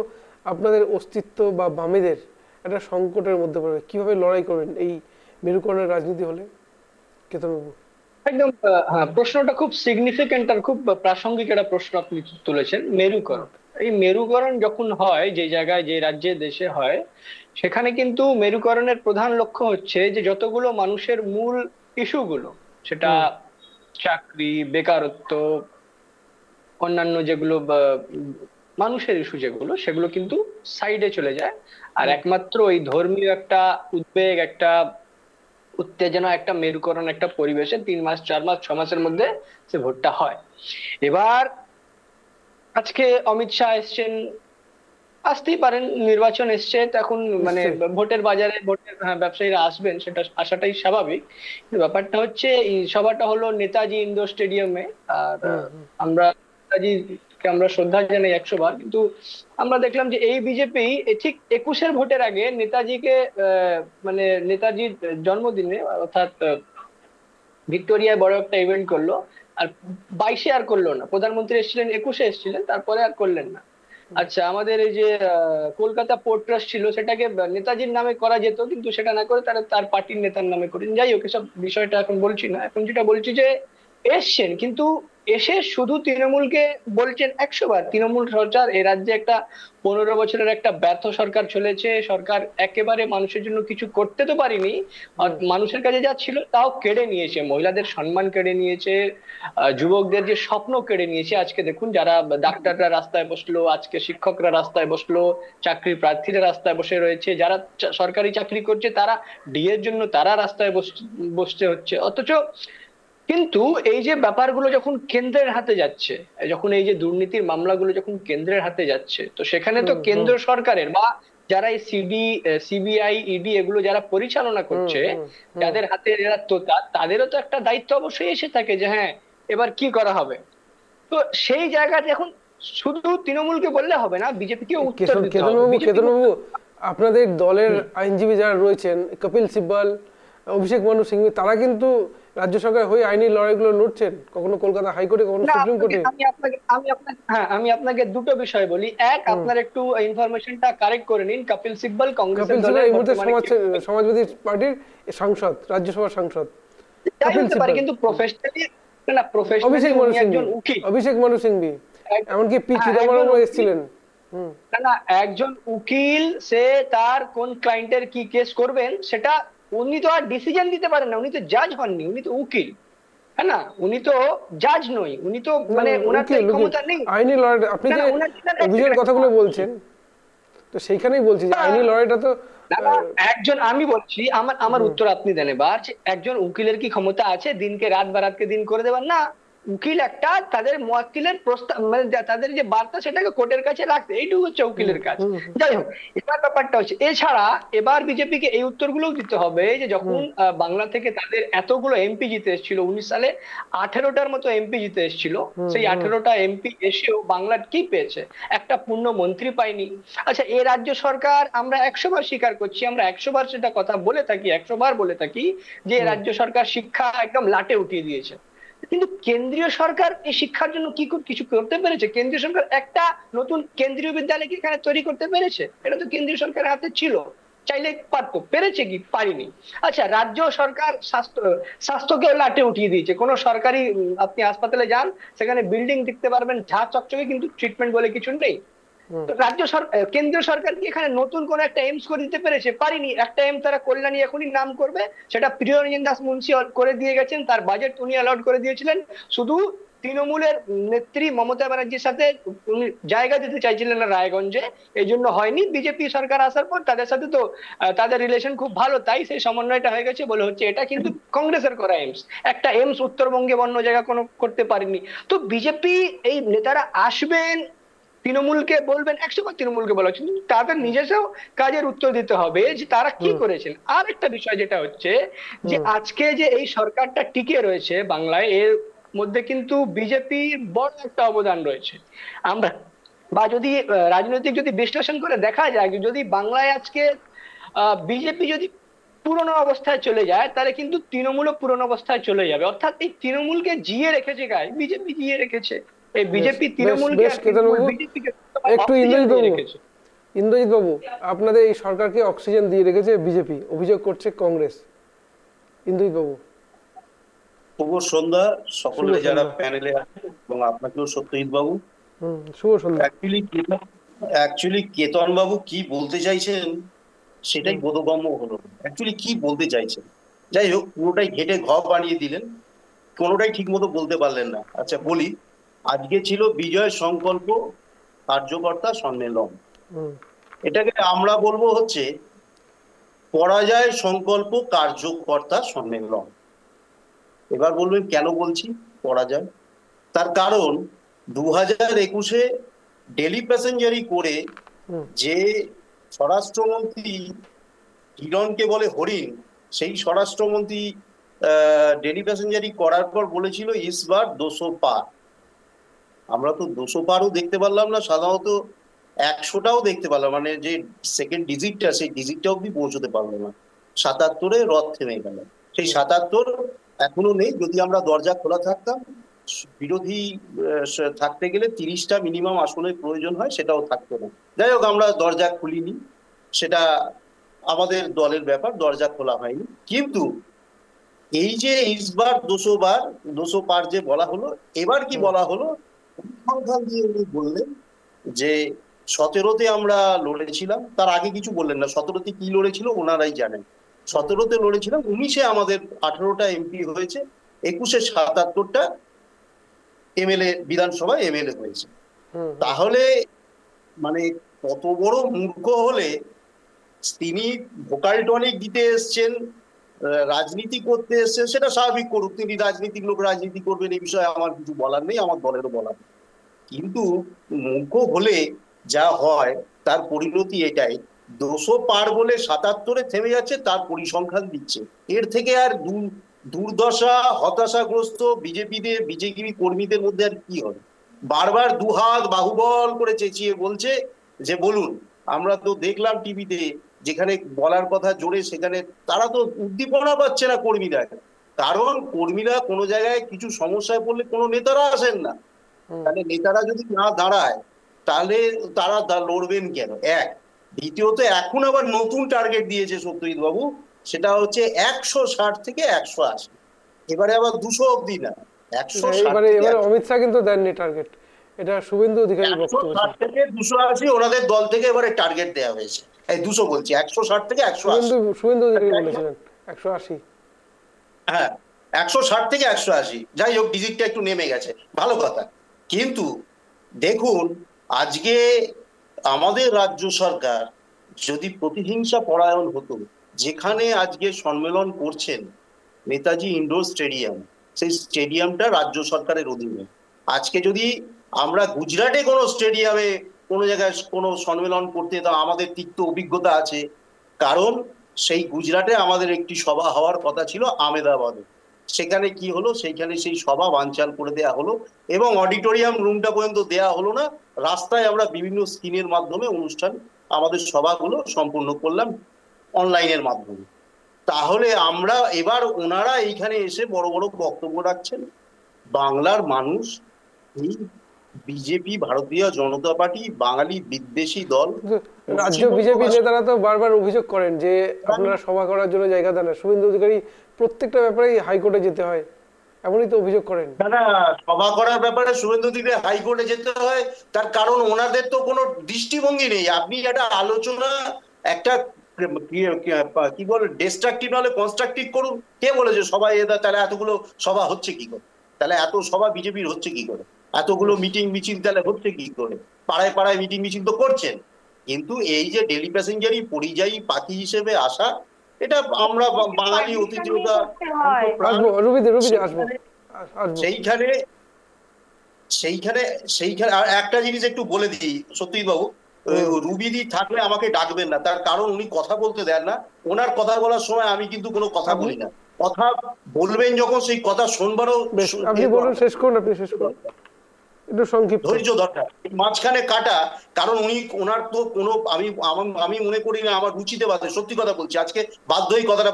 আপনাদের অস্তিত্ব বা বামেদের একটা সংকটের মধ্যে পড়বে। কিভাবে লড়াই করবেন এই মেরুকরণের রাজনীতি হলে? কেতন বাবু। একদম, হ্যাঁ, প্রশ্নটা খুব সিগনিফিকেন্ট আর খুব প্রাসঙ্গিক একটা প্রশ্ন আপনি তুলেছেন। মেরুকরণ, এই মেরুকরণ যখন হয়, যে জায়গায়, যে রাজ্যে, দেশে হয়, সেখানে কিন্তু মেরুকরণের প্রধান লক্ষ্য হচ্ছে যে যতগুলো মানুষের মূল ইস্যুগুলো, সেটা চাকরি, বেকারত্ব, অন্যান্য যেগুলো মানুষের ইস্যু যেগুলো, সেগুলো কিন্তু সাইডে চলে যায়। আর একমাত্র ওই ধর্মীয় একটা উদ্বেগ, একটা উত্তেজনা, একটা মেরুকরণ, একটা পরিবেশে 3 মাস, 4 মাস, 6 মাসের মধ্যে সে ভোটটা হয়। এবার আজকে অমিত শাহ এসছেন, আসতেই পারেন, নির্বাচন এসছে এখন, মানে ভোটের বাজারে ভোটের ব্যবসায়ীরা আসবেন, সেটা আসাটাই স্বাভাবিক। ব্যাপারটা হচ্ছে এই সভাটা হলো নেতাজি ইন্ডোর স্টেডিয়ামে, আর আমরা নেতাজি আমরা শ্রদ্ধা জানাই 100 বার, কিন্তু আমরা দেখলাম যে এই বিজেপি ঠিক 21-এর ভোটের আগে নেতাজিকে মানে নেতাজির জন্মদিনে অর্থাৎ ভিক্টোরিয়ায় বড় একটা ইভেন্ট করলো, আর 22-এ আর করলো না। প্রধানমন্ত্রী এসেছিলেন 21-এ এসেছিলেন, তারপরে আর করলেন না। আচ্ছা, আমাদের এই যে কলকাতা পোর্ট ট্রাস্ট ছিল, সেটাকে নেতাজির নামে করা যেত, কিন্তু সেটা না করে তারা তার পার্টির নেতার নামে করেন। যাই হোক, এসব বিষয়টা এখন বলছি না। এখন যেটা বলছি যে এসছেন, কিন্তু এসে শুধু তৃণমূলকে বলছেন 100 বার। তৃণমূল সরকার এ রাজ্যে একটা 15 বছরের একটা ব্যর্থ সরকার চলেছে। সরকার একেবারে মানুষের জন্য কিছু করতে তো পারেনি, আর মানুষের কাছে যা ছিল তাও কেড়ে নিয়েছে। মহিলাদের সম্মান কেড়ে নিয়েছে, যুবকদের যে স্বপ্ন কেড়ে নিয়েছে। আজকে দেখুন, যারা ডাক্তাররা রাস্তায় বসলো, আজকে শিক্ষকরা রাস্তায় বসলো, চাকরির প্রার্থীরা রাস্তায় বসে রয়েছে, যারা সরকারি চাকরি করছে তারা ডিএর জন্য তারা রাস্তায় বসতে হচ্ছে। অথচ কিন্তু এই যে ব্যাপারগুলো যখন কেন্দ্রের হাতে যাচ্ছে, যখন এই যে দুর্নীতির মামলাগুলো যখন কেন্দ্রের হাতে যাচ্ছে, তো সেখানে তো কেন্দ্র সরকারের বা যারা এই সিবিআই, ইডি এগুলো যারা পরিচালনা করছে, যাদের হাতে এরা তোতা, তাদেরও তো একটা দায়িত্ব অবশ্যই এসে থাকে যে হ্যাঁ এবার কি করা হবে। তো সেই জায়গাতে এখন শুধু তৃণমূলকে বললে হবে না, বিজেপিকে উত্তর দিতে হবে। কেতনবাবু, আপনাদের দলের আইনজীবী যারা রয়েছেন, কপিল সিব্বল, অভিষেক মনু সিংভি, তারা কিন্তু রাজ্য সরকার হয়ে আইনি লড়াইগুলো লড়ছেন, কখনো কলকাতা হাইকোর্টে, কখনো সুপ্রিম কোর্টে। আমি আপনাকে দুটো বিষয় বলি। এক, আপনার একটু ইনফরমেশনটা কারেক্ট করে নিন। কপিল সিব্বল কংগ্রেসের দলের এই মুহূর্তে সমাজবাদী পার্টির সাংসদ, রাজ্যসভার সাংসদ। কিন্তু প্রফেশনালি না, প্রফেশনালি একজন উকিল, অভিষেক মনু সিংভি, এমনকি পি চিদম্বরম এসেছিলেন। না, একজন উকিল, সে তার কোন ক্লায়েন্টের কি কেস করবেন সেটা উনি তো আর ডিসিশন দিতে পারেন না। উনি তো জাজ হননি, উনি তো উকিল, হ্যাঁ না? উনি তো জাজ নই, উনি তো মানে ওনার ক্ষমতা নেই আইনি লড়াই। আপনি যে অভিযোগের কথাগুলো বলছেন, তো সেইখানেই বলছি যে আইনি লড়াইটা তো একজন, আমি বলছি আমার উত্তর আপনি দেন এবার। একজন উকিলের কি ক্ষমতা আছে দিনকে রাত বা রাতকে দিন করে দেবার? না, উকিল একটা তাদের মুয়াক্কিলের প্রস্তাব, মানে তাদের যে বার্তা সেটাকে কোর্টের কাছে রাখতে, এইটুকু হচ্ছে উকিলের কাজ। যাই হোক, এবার ব্যাপারটা হচ্ছে এছাড়া এবার বিজেপিকে এই উত্তরগুলোও দিতে হবে যে যখন বাংলা থেকে তাদের এতগুলো এমপি জিতে এসেছিল, 19 সালে 18টার মতো এমপি জিতে এসেছিল, সেই 18টা এমপি এসেও বাংলার কি পেয়েছে? একটা পূর্ণ মন্ত্রী পায়নি। আচ্ছা, এই রাজ্য সরকার, আমরা 100 বার স্বীকার করছি, আমরা 100 বার সেটা কথা বলে থাকি, 100 বার বলে থাকি যে রাজ্য সরকার শিক্ষা একদম লাটে উঠিয়ে দিয়েছে। কিন্তু কেন্দ্রীয় সরকার এই শিক্ষার জন্য কি কিছু করতে পেরেছে? কেন্দ্রীয় সরকার একটা নতুন কেন্দ্রীয় বিদ্যালয় কি এখানে তৈরি করতে পেরেছে? এটা তো কেন্দ্রীয় সরকারের হাতে ছিল, চাইলে পারতো, পেরেছে কি? পারিনি। আচ্ছা, রাজ্য সরকার স্বাস্থ্যকে লাটে উঠিয়ে দিয়েছে। কোন সরকারি আপনি হাসপাতালে যান, সেখানে বিল্ডিং দেখতে পারবেন ঝা চকচকে, কিন্তু ট্রিটমেন্ট বলে কিছু নেই। রাজ্য সরকার, কেন্দ্রীয় সরকার কি এখানে নতুন কোন একটা এইমস করে দিতে পেরেছে? পারিনি। একটা এইমস তারা কল্যাণী এখনই নাম করবে, সেটা প্রিয়রঞ্জন দাস মুন্সি করে দিয়ে গেছেন, তার বাজেট উনি অ্যালট করে দিয়েছিলেন। শুধু তৃণমূলের নেত্রী মমতা ব্যানার্জির সাথে উনি জায়গা দিতে চাইছিলেন না রায়গঞ্জে, এই জন্য হয়নি। বিজেপি সরকার আসার পর তাদের সাথে তো তাদের রিলেশন খুব ভালো, তাই সেই সমন্বয়টা হয়ে গেছে বলে হচ্ছে। এটা কিন্তু কংগ্রেসের করা এইমস, একটা এইমস উত্তরবঙ্গে অন্য জায়গা কোনো করতে পারেনি। তো বিজেপি এই নেতারা আসবেন, তৃণমূলকে বলবেন, 100 বার তৃণমূলকে বলা হচ্ছে, তাদের নিজস্ব কাজের উত্তর দিতে হবে যে তারা কি করেছেন। আর একটা বিষয় যেটা হচ্ছে যে আজকে যে এই সরকারটা টিকে রয়েছে বাংলায়, এর মধ্যে কিন্তু বিজেপির বড় একটা অবদান রয়েছে। আমরা বা যদি রাজনৈতিক যদি বিশ্লেষণ করে দেখা যায়, যদি বাংলায় আজকে বিজেপি যদি পুরনো অবস্থায় চলে যায়, তাহলে কিন্তু তৃণমূলও পুরনো অবস্থায় চলে যাবে। অর্থাৎ এই তৃণমূলকে জিয়ে রেখেছে গায়ে, বিজেপি জিয়ে রেখেছে। এই বিজেপি তৃণমূলকে একটু ইন্দ্রজিৎ বাবু, আপনাদের এই সরকারকে অক্সিজেন দিয়ে রেখেছে বিজেপি, অভিযোগ করছে কংগ্রেস। ইন্দ্রজিৎ বাবু, শুভ সন্ধ্যা সকলে যারা প্যানেলে আছে, এবং আপনাকেও সত্যজিৎ বাবু শুভ সন্ধ্যা। অ্যাকচুয়ালি কেতন বাবু কি বলতে চাইছেন সেটাই বোধগম্য হলো। অ্যাকচুয়ালি কি বলতে চাইছেন, যাই হোক, পুরোটাই ঘেটে ঘ বানিয়ে দিলেন, কোনোটাই ঠিক মতো বলতে পারলেন না। আচ্ছা বলি, আজকে ছিল বিজয় সংকল্প কার্যকর্তা সম্মেলন। এটাকে আমরা বলবো হচ্ছে পরাজয় সংকল্প কার্যকর্তা সম্মেলন। এবার বলবেন কেন বলছি পরাজয়? তার কারণ 2021-এ ডেলি প্যাসেঞ্জারি করে যে স্বরাষ্ট্রমন্ত্রী কিরণকে বলে হরিণ, সেই স্বরাষ্ট্রমন্ত্রী ডেলি প্যাসেঞ্জারি করার পর বলেছিল ইসবার 200 পার। আমরা তো 200 পারও দেখতে পারলাম না, সাধারণত 100টাও দেখতে পারলাম, মানে যে সেকেন্ড ডিজিটটা সেই ডিজিটটা অব্দি পৌঁছতে পারলো না। 77-এ রথ থেমে গেল। সেই 77 এখনো নেই। যদি আমরা দরজা খোলা থাকতাম, বিরোধী থাকতে গেলে 30টা মিনিমাম আসনের প্রয়োজন হয়, সেটাও থাকতো না। যাই হোক, আমরা দরজা খুলিনি, সেটা আমাদের দলের ব্যাপার, দরজা খোলা হয়নি। কিন্তু এই যে এইবার 200 পার যে বলা হলো, এবার কি বলা হলো, পরিসংখ্যান দিয়ে উনি বললেন যে 17-তে আমরা লড়েছিলাম। তার আগে কিছু বললেন না, 17-তে কি লড়েছিল ওনারাই জানেন। 17-তে লড়েছিলাম, 19-এ আমাদের 18টা এমপি হয়েছে, 21-এ 77টা এমএলএ, বিধানসভায় এমএলএ হয়েছে। তাহলে মানে কত বড় মূর্খ হলে তিনি ভোকাল টনিক দিতে এসছেন, রাজনীতি করতে এসছেন, সেটা স্বাভাবিক করুক, তিনি রাজনীতিক লোক, রাজনীতি করবেন, এই বিষয়ে আমার কিছু বলার নেই, আমার দলেরও বলার নেই। কিন্তু মূর্খ হলে যা হয় তার পরিণতি এটাই, 200 পার বলে 77-এ থেমে যাচ্ছে, তার পরিসংখ্যান দিচ্ছে। এর থেকে আর দুর্দশা, হতাশাগ্রস্ত বিজেপি কর্মীদের মধ্যে আর কি হবে? বারবার দুহাত বাহুবল করে চেঁচিয়ে বলছে যে বলুন। আমরা তো দেখলাম টিভিতে, যেখানে বলার কথা জোরে, সেখানে তারা তো উদ্দীপনা পাচ্ছে না কর্মীরা, কারণ কর্মীরা কোনো জায়গায় কিছু সমস্যায় পড়লে কোনো নেতারা আসেন না। তাহলে নেতারা যদি না দাঁড়ায় তাহলে তারা লড়বেন কেন? এক। দ্বিতীয়ত, এখন আবার নতুন টার্গেট দিয়েছে সত্যজিৎ বাবু, সেটা হচ্ছে 160 থেকে 180। এবারে আবার 200 অব্দি না, 160। এবারে অমিত শাহ কিন্তু দেননি টার্গেট, এটা শুভেন্দু অধিকারী বক্তব্য। 160 থেকে 280 ওনাদের দল থেকে এবারে টার্গেট দেওয়া হয়েছে। এই 200 বলছি, 160 থেকে 180। শুভেন্দু অধিকারী বলেছিলেন 180। হ্যাঁ, 160 থেকে 180। যাই হোক, ডিজিটটা একটু নেমে গেছে, ভালো কথা। কিন্তু দেখুন, আজকে আমাদের রাজ্য সরকার যদি প্রতিহিংসা পরায়ণ হতো, যেখানে আজকে সম্মেলন করছেন নেতাজি ইন্ডোর স্টেডিয়াম, সেই স্টেডিয়ামটা রাজ্য সরকারের অধীনে। আজকে যদি আমরা গুজরাটে কোনো স্টেডিয়ামে কোনো জায়গায় কোনো সম্মেলন করতে, তা আমাদের তিক্ত অভিজ্ঞতা আছে, কারণ সেই গুজরাটে আমাদের একটি সভা হওয়ার কথা ছিল আহমেদাবাদে। সেখানে কি হলো, সেইখানে সেই সভা বানচাল করে দেয়া হলো এবং অডিটোরিয়াম রুমটা পর্যন্ত দেয়া হলো না। রাস্তায় আমরা বিভিন্ন স্ক্রিনের মাধ্যমে অনুষ্ঠান, আমাদের সভাগুলো সম্পূর্ণ করলাম অনলাইনের মাধ্যমে। তাহলে আমরা এবার ওনারা এইখানে এসে বড় বড় বক্তব্য রাখছেন। বাংলার মানুষ, এই বিজেপি, ভারতীয় জনতা পার্টি, বাঙালি বিদ্বেষী দল, রাজ্য বিজেপি নেতারা তো বারবার অভিযোগ করেন যে আপনারা সভা করার জন্য জায়গা দেন না। শুভেন্দু অধিকারী প্রত্যেকটা ব্যাপারেই হাইকোর্টে যেতে হয়, এমনই তো অভিযোগ করেন। না, সভা করার ব্যাপারে শুভেন্দু অধিকারী হাইকোর্টে যেতে হয়, তার কারণ ওনাদের তো কোনো দৃষ্টিভঙ্গি নেই। আপনি একটা আলোচনা, একটা কি বলে, ডিস্ট্রাকটিভ নাহলে কনস্ট্রাকটিভ করুন। কে বলেছে সবাই এদা? তাহলে এতগুলো সভা হচ্ছে কি করে? তাহলে এত সভা বিজেপির হচ্ছে কি করে? এতগুলো মিটিং মিছিল তাহলে হচ্ছে কি করে? পাড়ায় পাড়ায় মিটিং মিছিল তো করছেন, কিন্তু এই যে ডেলি প্যাসেঞ্জারই পরিযায়ী পাখি হিসেবে আসা, এটা আমরা বাঙালি অতিথিয়তা, সেইখানে আর একটা জিনিস একটু বলে দিই সত্যজিৎ বাবু, রুবিদি থাকলে আমাকে ডাকবেন না, তার কারণ উনি কথা বলতে দেন না। ওনার কথা বলার সময় আমি কিন্তু কোনো কথা বলি না। কথা বলবেন যখন, সেই কথা শুনবারও আপনি বলুন, শেষ করুন, আপনি শেষ করুন, একটু সংক্ষিপ্ত। ধৈর্য দরকার, মাঝখানে কাটা, কারণ ওনার তো কোনো, আমি মনে করি না আমার রুচিতে বাধে। সত্যি কথা বলছি, আজকে বাধ্য হয়ে কথাটা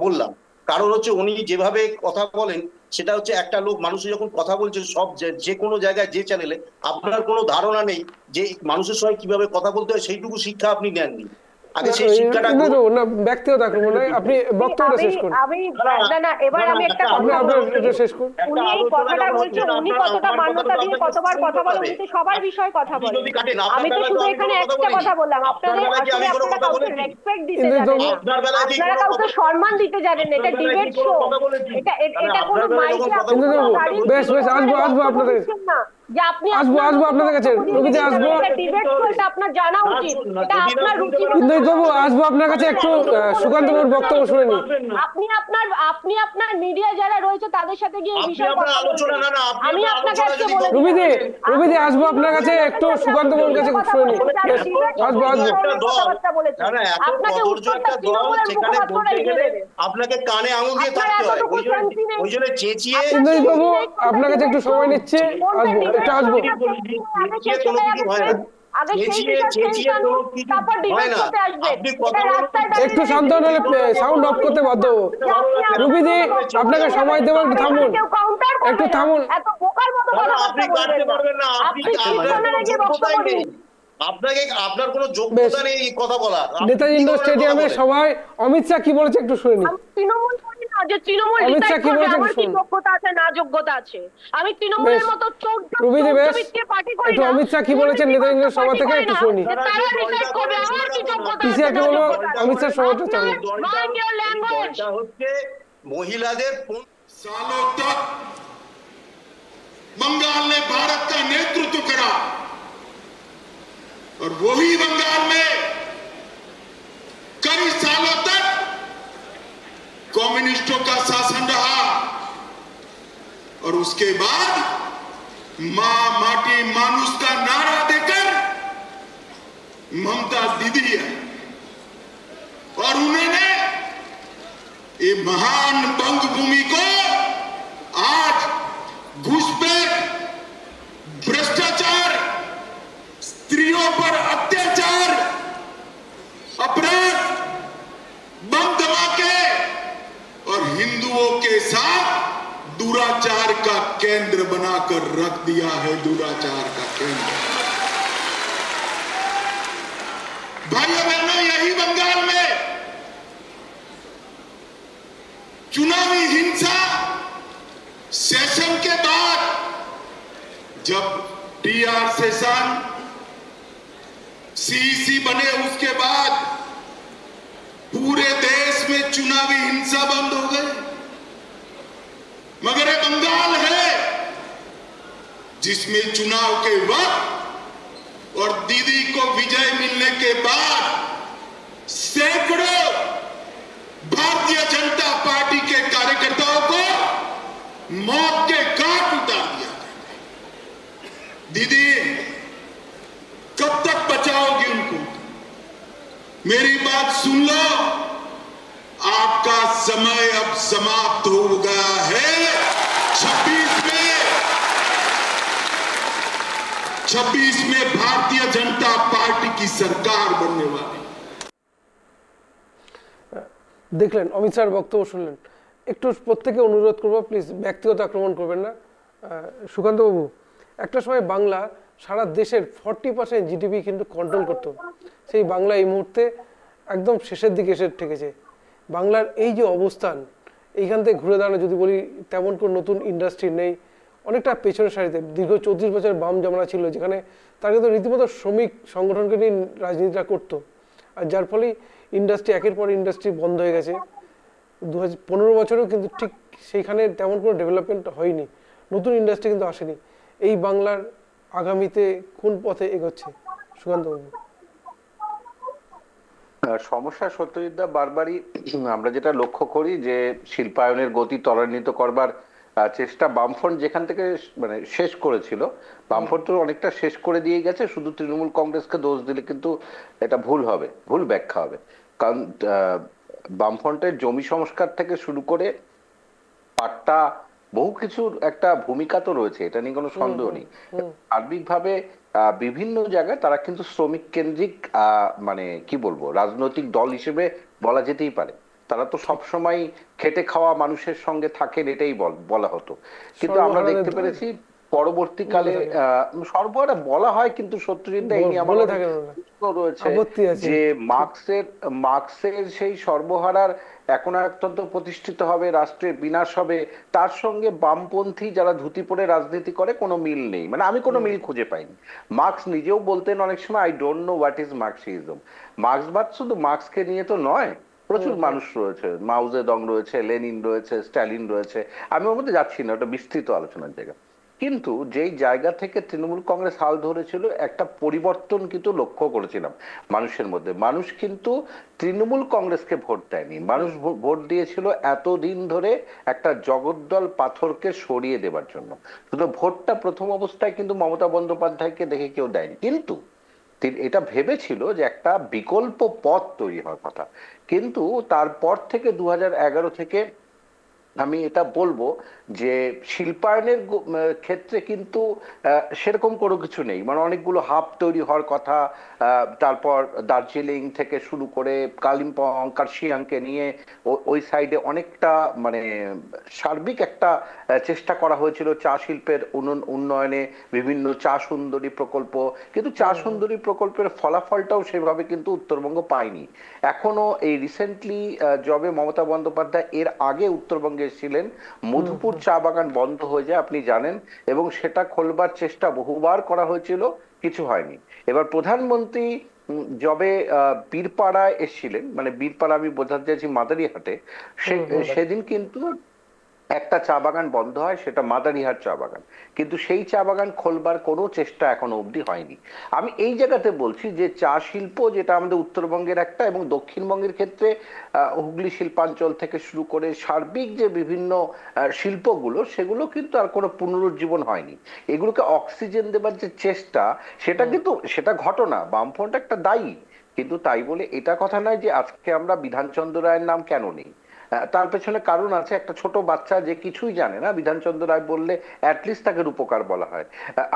বললাম, কারণ হচ্ছে উনি যেভাবে কথা বলেন, সেটা হচ্ছে একটা লোক, মানুষের যখন কথা বলছে সব যে কোনো জায়গায়, যে চ্যানেলে, আপনার কোনো ধারণা নেই যে মানুষের সঙ্গে কিভাবে কথা বলতে হয়, সেইটুকু শিক্ষা আপনি নেননি। আগে সেই শিক্ষাটা ব্যক্তিগত আক্রমণ নয়, আপনি বক্তব্যটা শেষ করুন। এবার আমি একটা কথা শেষ করুন। উনি এই কথাটা বলছেন, উনি কতটা মান্যতা দিয়ে কতবার কথা বলেন, উনি তো সবার বিষয়ে কথা বলেন। আমি তো শুধু এখানে একটা কথা বললাম, আপনারা কাউকে রেসপেক্ট দিতে জানেন, আপনারা কাউকে সম্মান দিতে জানেন। এটা ডিবেট শো, এটা কোনো মাইকে বেশ আসবো আপনাদের যে আপনি আসবো আপনাদের কাছে, রবিদা আসবো, ডিবেট শো, এটা আপনার জানা উচিত। এটা আপনার রুচি, আসবো আপনার কাছে, একটু সুকান্ত বাবুর বক্তব্য শুনে নিন। আপনি আপনার মিডিয়া যারা রয়েছে তাদের সাথে গিয়ে এই বিষয়ে কথা বলুন। আমি আপনাকে আজকে বলে রবিদি আসবো আপনার কাছে, একটু সুকান্ত বাবুর কাছে শুনে নিন। আসবো আপনাকে উত্তরটা তৃণমূলের মুখপাত্ররা দিয়ে দেবে। আপনাকে কানে আঙুল দিয়ে থাকতে হয়, ওই জন্য চেঁচিয়ে। বাবু আপনার কাছে একটু সময় নিচ্ছে, আসবো। একটু আসবো। চেঁচিয়ে কোনো কিছু হয় না, চেঁচিয়ে কোনো কিছু হয় না। আপনি কথা বলুন, একটু শান্ত হলে সাউন্ড অফ করতে বাধ্য হবো। রুবিদি, আপনাকে সময় দেবো, একটু থামুন, একটু থামুন। আপনি কাটতে পারবেন না, আপনার কোনো যোগ্যতাই নেই, আপনার কোনো যোগ্যতা নেই কথা বলার। নেতাজি ইন্ডোর স্টেডিয়ামে সবাই অমিত শাহ কি বলেছে একটু শুনে নি। তৃণমূল করি না যে তৃণমূল অমিত শাহ ডিসাইড কি করবে বলেছে আমার কি শুনুন। যোগ্যতা আছে না যোগ্যতা আছে। আমি তৃণমূলের মতো রুবিদি বেশ, একটু অমিত শাহ কি বলেছেন নেতাজি ইন্ডোর সভা থেকে একটু শুনি। তারা ডিসাইড করবে আমার কি যোগ্যতা আছে। পিসিআরকে বলবো অমিত শাহ সভাটা চালু। দলটা হচ্ছে মহিলাদের। सालों तक बंगाल ने भारत का नेतृत्व करा और वही बंगाल में कई सालों तक कम्युनिस्टों का शासन रहा और उसके बाद मां माटी मानुष का नारा देकर ममता दीदी है और उन्होंने ये महान बंग भूमि को आज घुसपैठ, भ्रष्टाचार, स्त्रियों पर अत्याचार, अपराध, बम धमाके और हिंदुओं के साथ दुराचार का केंद्र बनाकर रख दिया है। दुराचार का केंद्र। भाइयों बहनों, यही बंगाल में चुनावी हिंसा सेशन के बाद, जब टीआर सेशन सीईसी बने उसके बाद पूरे देश में चुनावी हिंसा बंद हो गई। मगर ये बंगाल है जिसमें चुनाव के वक्त और दीदी को विजय मिलने के बाद सैकड़ों भारतीय जनता पार्टी के कार्यकर्ताओं को मौत के घाट उतार दिया। दीदी कब तक बचाओगी उनको? मेरी बात सुन लो, आपका समय अब समाप्त हो गया है। 26 में भारतीय जनता पार्टी की सरकार बनने वाली। দেখলেন অমিত শাহর বক্তব্য শুনলেন। একটু প্রত্যেকে অনুরোধ করবো প্লিজ ব্যক্তিগত আক্রমণ করবেন না। সুকান্ত বাবু, একটা সময় বাংলা সারা দেশের 40% জিডিপি কিন্তু কন্ট্রোল করতো, সেই বাংলা এই মুহূর্তে একদম শেষের দিকে এসে ঠেকেছে। বাংলার এই যে অবস্থান, এইখান থেকে ঘুরে দাঁড়ানো যদি বলি তেমন কোনো নতুন ইন্ডাস্ট্রি নেই, অনেকটা পেছনের সারিতে। দীর্ঘ 34 বছর বাম জামানা ছিল, যেখানে তারা কিন্তু রীতিমতো শ্রমিক সংগঠনকে নিয়ে রাজনীতিটা করতো, আর যার ফলে ইন্ডাস্ট্রি একের পর ইন্ডাস্ট্রি বন্ধ হয়ে গেছে। 2015 বছরেও কিন্তু ঠিক সেইখানে তেমন কোনো ডেভেলপমেন্ট হয়নি, নতুন ইন্ডাস্ট্রি কিন্তু আসেনি। এই বাংলার আগামীতে কোন পথে এগোচ্ছে সুকান্ত বাবু? সমস্যা সত্যজিৎদা, বারবারই আমরা যেটা লক্ষ্য করি যে শিল্পায়নের গতি ত্বরান্বিত করবার চেষ্টা বামফ্রন্ট যেখান থেকে মানে শেষ করেছিল, বামফ্রন্ট তো অনেকটা শেষ করে দিয়ে গেছে। শুধু তৃণমূল কংগ্রেসকে দোষ দিলে কিন্তু এটা ভুল হবে, ভুল ব্যাখ্যা হবে। কারণ বামফ্রন্টের জমি সংস্কার থেকে শুরু করে পাট্টা বহু কিছুর একটা ভূমিকা তো রয়েছে, এটা নিয়ে কোনো সন্দেহ নেই। সার্বিকভাবে বিভিন্ন জায়গায় তারা কিন্তু শ্রমিক কেন্দ্রিক মানে কি বলবো রাজনৈতিক দল হিসেবে বলা যেতেই পারে। তারা তো সবসময় খেটে খাওয়া মানুষের সঙ্গে থাকেন, এটাই বলা হতো। কিন্তু আমরা দেখতে পেরেছি পরবর্তীকালে সর্বহারা বলা হয়, কিন্তু সত্যজিৎদা এই নিয়ে আমার রয়েছে যে মার্ক্সের সেই সর্বহারার এখন একতন্ত্র প্রতিষ্ঠিত হবে, রাষ্ট্রের বিনাশ হবে, তার সঙ্গে বামপন্থী যারা ধুতি পরে রাজনীতি করে কোনো মিল নেই। মানে আমি কোনো মিল খুঁজে পাইনি। মার্ক্স নিজেও বলতেন অনেক সময়, I don't know what is Marxism. মার্ক্সবাদ শুধু মার্ক্সকে নিয়ে তো নয়, প্রচুর মানুষ রয়েছে, মাও জেডং রয়েছে, লেনিন রয়েছে, স্ট্যালিন রয়েছে। আমি ওর মধ্যে যাচ্ছি না, ওটা বিস্তৃত আলোচনার জায়গা। কিন্তু যেই জায়গা থেকে তৃণমূল কংগ্রেস হাল ধরেছিল, একটা পরিবর্তন কিন্তু লক্ষ্য করেছিলাম মানুষের মধ্যে। মানুষ কিন্তু তৃণমূল কংগ্রেসকে ভোট দেয়নি, মানুষ ভোট দিয়েছিল এতদিন ধরে একটা জগদ্দল পাথরকে সরিয়ে দেবার জন্য। শুধু ভোটটা প্রথম অবস্থায় কিন্তু মমতা বন্দ্যোপাধ্যায়কে দেখে কেউ দেয়নি, কিন্তু এটা ভেবেছিল যে একটা বিকল্প পথ তৈরি হওয়ার কথা। কিন্তু তারপর থেকে 2011 থেকে আমি এটা বলবো যে শিল্পায়নের ক্ষেত্রে কিন্তু সেরকম কোনো কিছু নেই, মানে অনেকগুলো হাব তৈরি হওয়ার কথা, তারপর দার্জিলিং থেকে শুরু করে কালিম্পং কার্শিয়াংকে নিয়ে ওই সাইডে অনেকটা মানে সার্বিক একটা চেষ্টা করা হয়েছিল চা শিল্পের উন্নয়নে, বিভিন্ন চা সুন্দরী প্রকল্প, কিন্তু চা সুন্দরী প্রকল্পের ফলাফলটাও সেভাবে কিন্তু উত্তরবঙ্গ পায়নি এখনো। এই রিসেন্টলি যবে মমতা বন্দ্যোপাধ্যায় এর আগে উত্তরবঙ্গে এসেছিলেন, মধুপুর চা বাগান বন্ধ হয়ে যায় আপনি জানেন, এবং সেটা খোলবার চেষ্টা বহুবার করা হয়েছিল, কিছু হয়নি। এবার প্রধানমন্ত্রী যবে বীরপাড়ায় এসেছিলেন, মানে বীরপাড়া আমি বোঝাতে চাইছি মাদারিহাটে, সেদিন কিন্তু একটা চা বাগান বন্ধ হয়, সেটা মাদারিহাট চা বাগান, কিন্তু সেই চা বাগান খোলবার কোনো চেষ্টা এখনো অবধি হয়নি। আমি এই জায়গাতে বলছি যে চা শিল্প যেটা আমাদের উত্তরবঙ্গের একটা, এবং দক্ষিণবঙ্গের ক্ষেত্রে হুগলি শিল্পাঞ্চল থেকে শুরু করে সার্বিক যে বিভিন্ন শিল্পগুলো, সেগুলো কিন্তু আর কোনো পুনরুজ্জীবন হয়নি। এগুলোকে অক্সিজেন দেবার যে চেষ্টা, সেটা কিন্তু সেটা ঘটনা, বামফ্রন্ট একটা দায়ী, কিন্তু তাই বলে এটা কথা নয় যে আজকে আমরা বিধানচন্দ্র রায়ের নাম কেন নেই। তার পেছনে কারণ আছে। একটা ছোট বাচ্চা যে কিছুই জানে না, বিধানচন্দ্র রায় বললে অ্যাটলিস্ট তাকে রূপকার বলা হয়।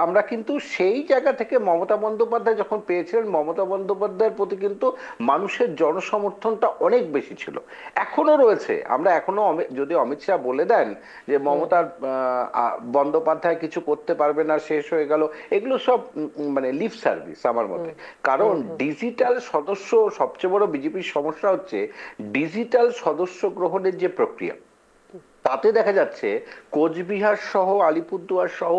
আমরা কিন্তু সেই জায়গা থেকে মমতা বন্দ্যোপাধ্যায় যখন পেয়েছিলেন, মমতা বন্দ্যোপাধ্যায়ের প্রতি কিন্তু মানুষের জনসমর্থনটা অনেক বেশি ছিল, এখনো রয়েছে। আমরা এখনো যদি অমিত শাহ বলে দেন যে মমতার বন্দ্যোপাধ্যায় কিছু করতে পারবে না, শেষ হয়ে গেল, এগুলো সব মানে লিপ সার্ভিস আমার মতে। কারণ ডিজিটাল সদস্য, সবচেয়ে বড় বিজেপির সমস্যা হচ্ছে ডিজিটাল সদস্য গ্রহণের যে প্রক্রিয়া, তাতে দেখা যাচ্ছে কোচবিহার সহ আলিপুরদুয়ার সহ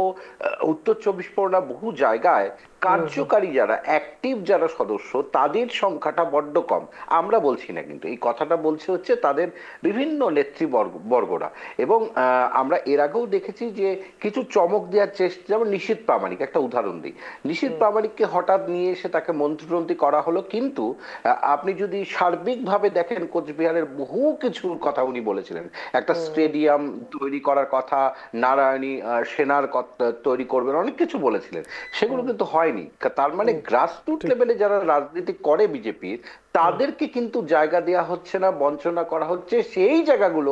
উত্তর চব্বিশ পরগনা বহু জায়গায় কার্যকারী যারা অ্যাক্টিভ যারা সদস্য, তাদের সংখ্যাটা বড্ড কম। আমরা বলছি না, কিন্তু এই কথাটা বলছে হচ্ছে তাদের বিভিন্ন নেতৃবর্গরা। এবং আমরা এর আগেও দেখেছি যে কিছু চমক দেওয়ার চেষ্টা, যেমন নিশীথ প্রামাণিক, একটা উদাহরণ দিই, নিশীথ প্রামাণিককে হঠাৎ নিয়ে এসে তাকে মন্ত্রী করা হলো, কিন্তু আপনি যদি সার্বিকভাবে দেখেন কোচবিহারের বহু কিছুর কথা উনি বলেছিলেন। একটা স্টেডিয়াম তৈরি করার কথা, নারায়ণী সেনার তৈরি করবেন, অনেক কিছু বলেছিলেন, সেগুলো কিন্তু হয়নি। তার মানে গ্রাসরুট লেভেলে যারা রাজনীতি করে বিজেপির, তাদেরকে কিন্তু জায়গা দেওয়া হচ্ছে না, বঞ্চনা করা হচ্ছে। সেই জায়গাগুলো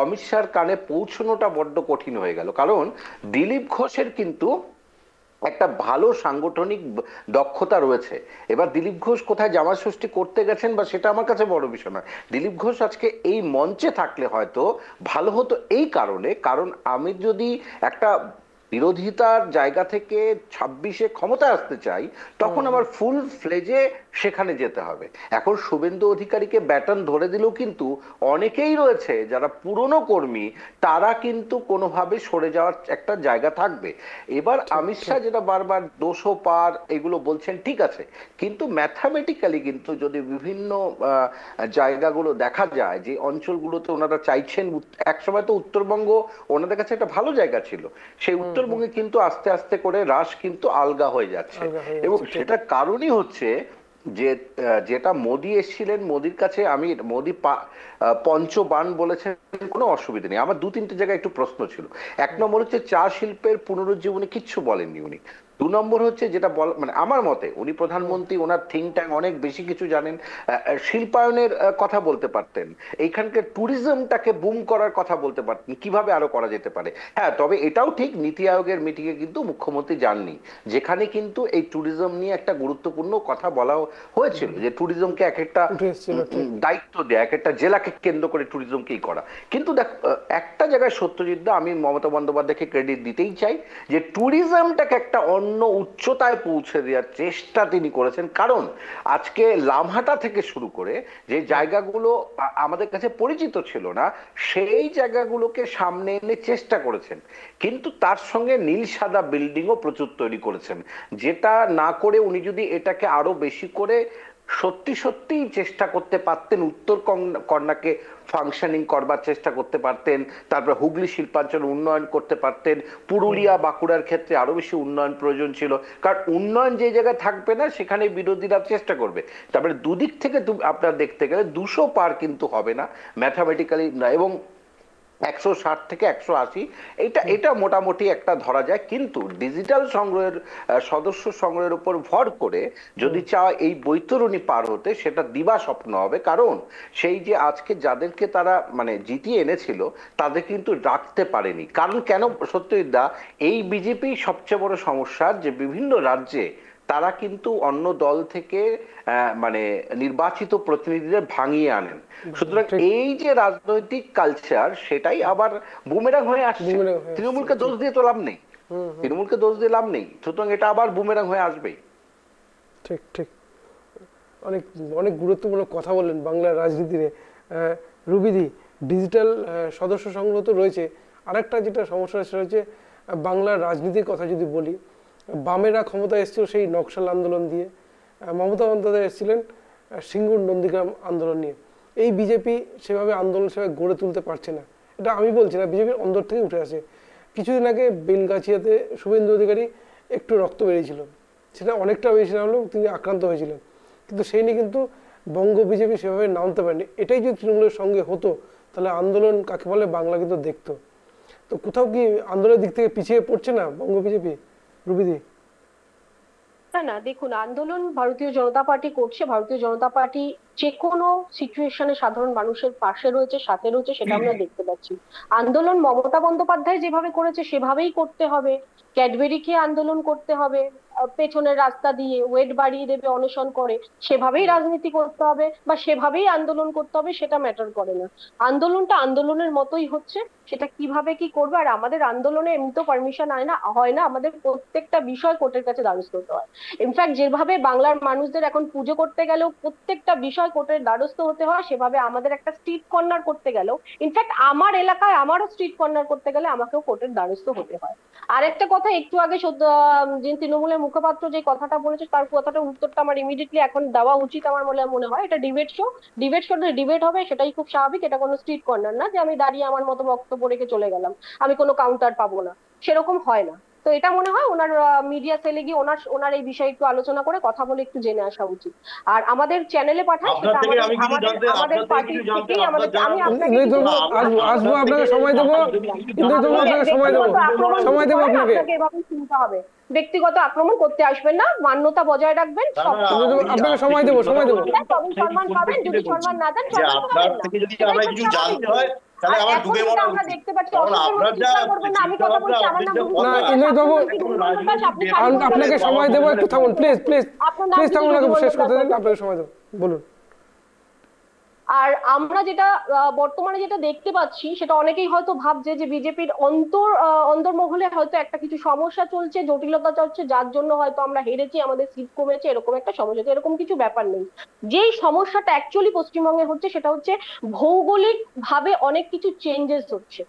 অমিত শাহর কানে পৌঁছানোটা বড্ড কঠিন হয়ে গেল। কারণ দিলীপ ঘোষের কিন্তু একটা ভালো সাংগঠনিক দক্ষতা রয়েছে। এবার দিলীপ ঘোষ কোথায় জামাই ষষ্ঠী করতে গেছেন বা সেটা আমার কাছে বড় বিষয় নয়। দিলীপ ঘোষ আজকে এই মঞ্চে থাকলে হয়তো ভালো হতো, এই কারণে, কারণ আমি যদি একটা বিরোধিতার জায়গা থেকে 26-এ ক্ষমতা আসতে চাই, তখন আমার ফুল ফ্লেজে সেখানে যেতে হবে। এখন শুভেন্দু অধিকারীকে ব্যাটন ধরে দিলেও কিন্তু অনেকেই রয়েছে যারা পুরনো কর্মী, তারা কিন্তু কোনোভাবে সরে যাওয়ার একটা জায়গা থাকবে। এবার অমিত শাহ যেটা বারবার 200 পার এগুলো বলছেন, ঠিক আছে, কিন্তু ম্যাথামেটিক্যালি কিন্তু যদি বিভিন্ন জায়গাগুলো দেখা যায় যে অঞ্চলগুলোতে ওনারা চাইছেন, একসময় তো উত্তরবঙ্গ ওনাদের কাছে একটা ভালো জায়গা ছিল, সেই উত্তরবঙ্গে কিন্তু আস্তে আস্তে করে রাশ কিন্তু আলগা হয়ে যাচ্ছে। এবং সেটার কারণই হচ্ছে যে যেটা মোদি এসেছিলেন, মোদির কাছে আমি মোদি পঞ্চবান বলেছেন, কোনো অসুবিধা নেই। আমার 2-3টে জায়গায় একটু প্রশ্ন ছিল। 1 নম্বর হচ্ছে চা শিল্পের পুনরুজ্জীবনে কিচ্ছু বলেননি উনি। 2 নম্বর হচ্ছে যেটা মানে আমার মতে উনি প্রধানমন্ত্রী, ওনার থিঙ্ক ট্যাঙ্ক অনেক বেশি কিছু জানেন, শিল্পায়নের কথা বলতে পারতেন, এইখানকার ট্যুরিজমটাকে বুম করার কথা বলতে পারতেন, কিভাবে আরো করা যেতে পারে। হ্যাঁ, তবে এটাও ঠিক, নীতি আয়োগের মিটিংয়ে কিন্তু মুখ্যমন্ত্রী যাননি, যেখানে কিন্তু এই ট্যুরিজম নিয়ে একটা গুরুত্বপূর্ণ কথা বলা হয়েছিল যে ট্যুরিজমকে এক একটা দায়িত্ব দেয়া, এক একটা জেলাকে কেন্দ্র করে ট্যুরিজমকেই করা। কিন্তু দেখ, একটা জায়গায় সত্যজিৎ দা, আমি মমতা বন্দ্যোপাধ্যায়কে ক্রেডিট দিতেই চাই যে ট্যুরিজমটাকে একটা অন্য উচ্চতায় পৌঁছে দেওয়ার চেষ্টা তিনি করেছেন। কারণ আজকে লামহাটা থেকে শুরু করে যে জায়গাগুলো আমাদের কাছে পরিচিত ছিল না, সেই জায়গাগুলোকে সামনে এনে চেষ্টা করেছেন, কিন্তু তার সঙ্গে নীল সাদা বিল্ডিংও প্রচুর তৈরি করেছেন, যেটা না করে উনি যদি এটাকে আরো বেশি করে সত্যি সত্যি চেষ্টা করতে পারতেন, উত্তর কন্যাকে ফাংশনিং করবার চেষ্টা করতে পারতেন, তারপর হুগলি শিল্পাঞ্চল উন্নয়ন করতে পারতেন, পুরুলিয়া বাঁকুড়ার ক্ষেত্রে আরো বেশি উন্নয়ন প্রয়োজন ছিল। কারণ উন্নয়ন যে জায়গায় থাকবে না সেখানে বিরোধীরা চেষ্টা করবে। তারপরে দুদিক থেকে আপনার দেখতে গেলে 200 পার কিন্তু হবে না ম্যাথামেটিক্যালি না। এবং 160 থেকে 180, এটা মোটামুটি একটা ধরা যায়। কিন্তু ডিজিটাল সংগ্রহের সদস্য সংগ্রহের উপর ভর করে যদি চাওয়া এই বৈতরণী পার হতে, সেটা দিবা স্বপ্ন হবে। কারণ সেই যে আজকে যাদেরকে তারা মানে জিতিয়ে এনেছিল তাদের কিন্তু রাখতে পারেনি। কারণ কেন সত্যজিৎ দা, এই বিজেপি সবচেয়ে বড় সমস্যা যে বিভিন্ন রাজ্যে তারা কিন্তু অন্য দল থেকে মানে নির্বাচিত প্রতিনিধিদের ভাঙিয়ে আনেন। সুতরাং এই যে রাজনৈতিক কালচার, সেটাই আবার বুমেরাং হয়ে আসছে। তৃণমূলকে দোষ দিয়ে তো লাভ নেই, তৃণমূলকে দোষ দিয়ে লাভ নেই, সুতরাং এটা আবার বুমেরাং হয়ে আসবেই। ঠিক ঠিক, অনেক অনেক গুরুত্বপূর্ণ কথা বললেন বাংলার রাজনীতিতে। রুবিদি, ডিজিটাল সদস্য সংগ্রহ তো রয়েছে, আরেকটা যেটা সমস্যা সেটা হচ্ছে বাংলার রাজনীতির কথা যদি বলি, বামেরা ক্ষমতা এসেছিল সেই নকশাল আন্দোলন দিয়ে, মমতা বন্দ্যোপাধ্যায় এসেছিলেন সিঙ্গুর নন্দীগ্রাম আন্দোলন নিয়ে। এই বিজেপি সেভাবে আন্দোলন সেভাবে গড়ে তুলতে পারছে না, এটা আমি বলছি না, বিজেপির অন্দর থেকে উঠে আসে। কিছুদিন আগে বেলগাছিয়াতে শুভেন্দু অধিকারী একটু রক্ত বেরিয়েছিল, সেটা অনেকটা বেশি না হলেও তিনি আক্রান্ত হয়েছিলেন, কিন্তু সেই নিয়ে কিন্তু বঙ্গ বিজেপি সেভাবে নামতে পারেনি। এটাই যদি তৃণমূলের সঙ্গে হতো তাহলে আন্দোলন কাকে বলে বাংলা কিন্তু দেখতো। তো কোথাও কি আন্দোলনের দিক থেকে পিছিয়ে পড়ছে না বঙ্গ বিজেপি, রুবিদি? না না, দেখুন, আন্দোলন ভারতীয় জনতা পার্টি করছে। ভারতীয় জনতা পার্টি যে কোনো সিচুয়েশনে সাধারণ মানুষের পাশে রয়েছে, সাথে রয়েছে, সেটা আমরা দেখতে পাচ্ছি। আন্দোলন মমতা বন্দ্যোপাধ্যায় যেভাবে করেছে সেভাবেই করতে হবে। ক্যাডবেরিকে আন্দোলন করতে হবে, পেছনের রাস্তা দিয়ে ওয়েট বাড়িয়ে দেবে অনশন করে, সেভাবেই রাজনীতি করতে হবে বা সেভাবেই আন্দোলন করতে হবে, সেটা ম্যাটার করে না। আন্দোলনটা আন্দোলনের মতোই হচ্ছে, সেটা কিভাবে কি করবে। আর আমাদের আন্দোলনে এমনি তো পারমিশন হয় না, আমাদের প্রত্যেকটা বিষয় কোর্টের কাছে দ্বারস্থ হতে হয়। ইনফ্যাক্ট যেভাবে বাংলার মানুষদের এখন পুজো করতে গেলেও প্রত্যেকটা বিষয় কোর্টের দ্বারস্থ হতে হয়, সেভাবে আমাদের একটা স্ট্রিট কর্নার করতে গেলেও, ইনফ্যাক্ট আমার এলাকায় আমারও স্ট্রিট কর্নার করতে গেলে আমাকেও কোর্টের দ্বারস্থ হতে হয়। আরেকটা কথা, একটু আগে যে তৃণমূলের মুখপাত্র যে কথাটা বলেছে তার কথাটার উত্তরটা আমার ইমিডিয়েটলি এখন দেওয়া উচিত আমার মনে হয়। এটা ডিবেট শো, ডিবেট হবে, সেটাই খুব স্বাভাবিক। এটা কোনো স্ট্রিট কর্নার না যে আমি দাঁড়িয়ে আমার মতো বক্তব্য রেখে চলে গেলাম, আমি কোনো কাউন্টার পাবো না, সেরকম হয় না। তো এটা মনে হয় ওনার মিডিয়া সেলে গিয়ে ওনার এই বিষয়ে একটু আলোচনা করে কথা বলে একটু জেনে আসা উচিত। আর আমাদের চ্যানেলে পাঠান, সেটা আমাদের পার্টি থেকেই আসবো, আপনাকে সময় দেবো, সময় দেবো আপনাকে। এভাবে শুনতে হবে, ব্যক্তিগত আক্রমণ করতে আসবেন না, মান্যতা বজায় রাখবেন। আপনাকে সময় দেবো, সম্মান পাবেন, যদি সম্মান না দেন সম্মান পাবেন না। তাহলে আমার ডুবে মরা আমরা দেখতে পাচ্ছি আমি কথা বলছি, আমার নাম আপনাকে সময় দেবো, একটু থামুন প্লিজ, থামুন, শেষ করতে দেন, আপনাকে সময় দেবো, বলুন। আর আমরা যেটা বর্তমানে যেটা দেখতে পাচ্ছি, সেটা অনেকেই হয়তো ভাবছে যে বিজেপির অন্তর্মহলে হয়তো একটা কিছু সমস্যা চলছে, জটিলতা চলছে, যার জন্য হয়তো আমরা হেরেছি, আমাদের সিট কমেছে, এরকম একটা সমস্যা। এরকম কিছু ব্যাপার নেই। যেই সমস্যাটা অ্যাকচুয়ালি পশ্চিমবঙ্গে হচ্ছে সেটা হচ্ছে ভৌগোলিক ভাবে অনেক কিছু চেঞ্জেস হচ্ছে।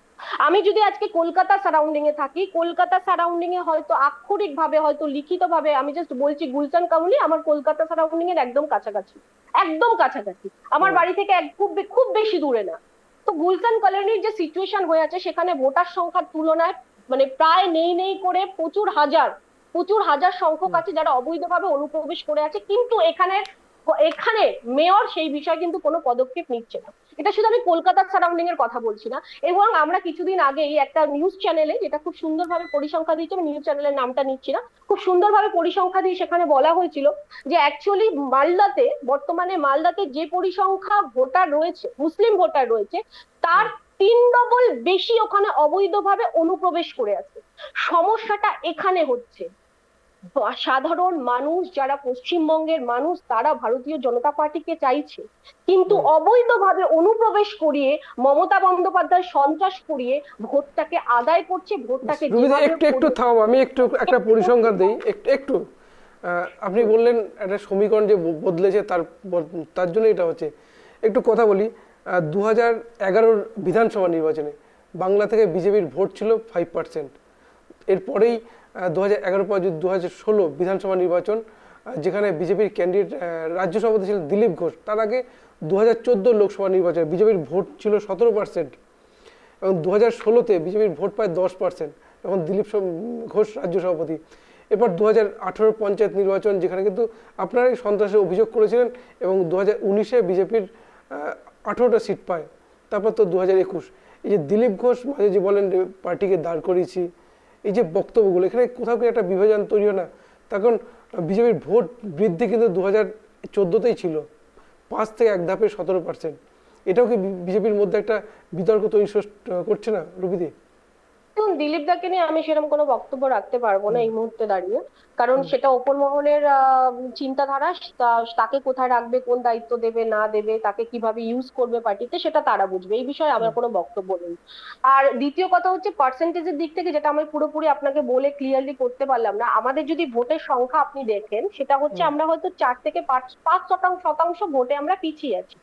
আমি যদি আজকে কলকাতা সারাউন্ডিং এ থাকি, কলকাতা সারাউন্ডিং এ হয়তো আক্ষরিক ভাবে হয়তো লিখিত ভাবে আমি জাস্ট বলছি গুলশান কামলি আমার কলকাতা সারাউন্ডিং এর একদম কাছাকাছি, আমার বাড়ি থেকে খুব বেশি দূরে না। তো গুলশান কলোনির যে সিচুয়েশন হয়ে আছে, সেখানে ভোটার সংখ্যার তুলনায় মানে প্রায় নেই করে প্রচুর হাজার সংখ্যক আছে যারা অবৈধভাবে অনুপ্রবেশ করে আছে, কিন্তু এখানে মেয়র সেই বিষয়ে কিন্তু কোনো পদক্ষেপ নিচ্ছে না। এটা শুধু আমি কলকাতার সারাউন্ডিং এর কথা বলছি না, এবং আমরা কিছুদিন আগেই একটা নিউজ চ্যানেলে, যেটা খুব সুন্দরভাবে পরিসংখ্যা দিয়েছে, আমি নিউজ চ্যানেলের নামটা নিচ্ছি না, খুব সুন্দরভাবে পরিসংখ্যা দিয়ে সেখানে বলা হয়েছিল যে অ্যাকচুয়ালি বর্তমানে মালদাতে যে পরিসংখ্যা ভোটার রয়েছে, মুসলিম ভোটার রয়েছে, তার 3 ডবল বেশি ওখানে অবৈধভাবে অনুপ্রবেশ করে আছে। সমস্যাটা এখানে হচ্ছে সাধারণ মানুষ, যারা পশ্চিমবঙ্গের মানুষ, তারা ভারতীয় জনতা পার্টিকে চাইছে, কিন্তু অবৈধভাবে অনুপ্রবেশ করিয়ে মমতা বন্দ্যোপাধ্যায় সন্ত্রাস করিয়ে ভোটটাকে আদায় করছে। ভোটটাকে একটু থাম, আমি একটা পরিসংখ্যান দিই। একটু আপনি বললেন একটা সমীকরণ যে বদলেছে, তার জন্য এটা হচ্ছে। একটু কথা বলি, 2011 বিধানসভা নির্বাচনে বাংলা থেকে বিজেপির ভোট ছিল 5%। এরপরেই 2011 পর 2016 বিধানসভা নির্বাচন, যেখানে বিজেপির ক্যান্ডিডেট রাজ্য সভাপতি ছিলেন দিলীপ ঘোষ। তার আগে 2014 লোকসভা নির্বাচনে বিজেপির ভোট ছিল 17%, এবং 2016-তে বিজেপির ভোট পায় 10%, এখন দিলীপ ঘোষ রাজ্য সভাপতি। এরপর 2018 পঞ্চায়েত নির্বাচন, যেখানে কিন্তু আপনারাই সন্ত্রাসের অভিযোগ করেছিলেন, এবং 2019-এ বিজেপির 18টা সিট পায়। তারপর তো 2021, এই যে দিলীপ ঘোষ মাঝে যে বলেন পার্টিকে দাঁড় করিয়েছি, এই যে বক্তব্যগুলো, এখানে কোথাও কি একটা বিভাজন তৈরি হয় না? তখন বিজেপির ভোট বৃদ্ধি কিন্তু 2014তেই ছিল 5 থেকে 1 ধাপে 17%। এটাও কি বিজেপির মধ্যে একটা বিতর্ক তৈরি করছে না রুবিদি? দিলীপ দাকে নিয়ে আমি সেরকম কোনো বক্তব্য রাখতে পারবো না এই মুহূর্তে দাঁড়িয়ে, কারণ সেটা ওপর মহলের চিন্তাধারা। তাকে কোথায় রাখবে, কোন দায়িত্ব দেবে না দেবে, তাকে কিভাবে ইউজ করবে পার্টিতে, সেটা তারা বুঝবে, এই বিষয়ে আমার কোনো বক্তব্য নেই। আর দ্বিতীয় কথা হচ্ছে পার্সেন্টেজের দিক থেকে, যেটা আমি পুরোপুরি আপনাকে বলে ক্লিয়ারলি করতে পারলাম না, আমাদের যদি ভোটের সংখ্যা আপনি দেখেন, সেটা হচ্ছে আমরা হয়তো 4 থেকে 5 শতাংশ ভোটে আমরা পিছিয়ে আছি।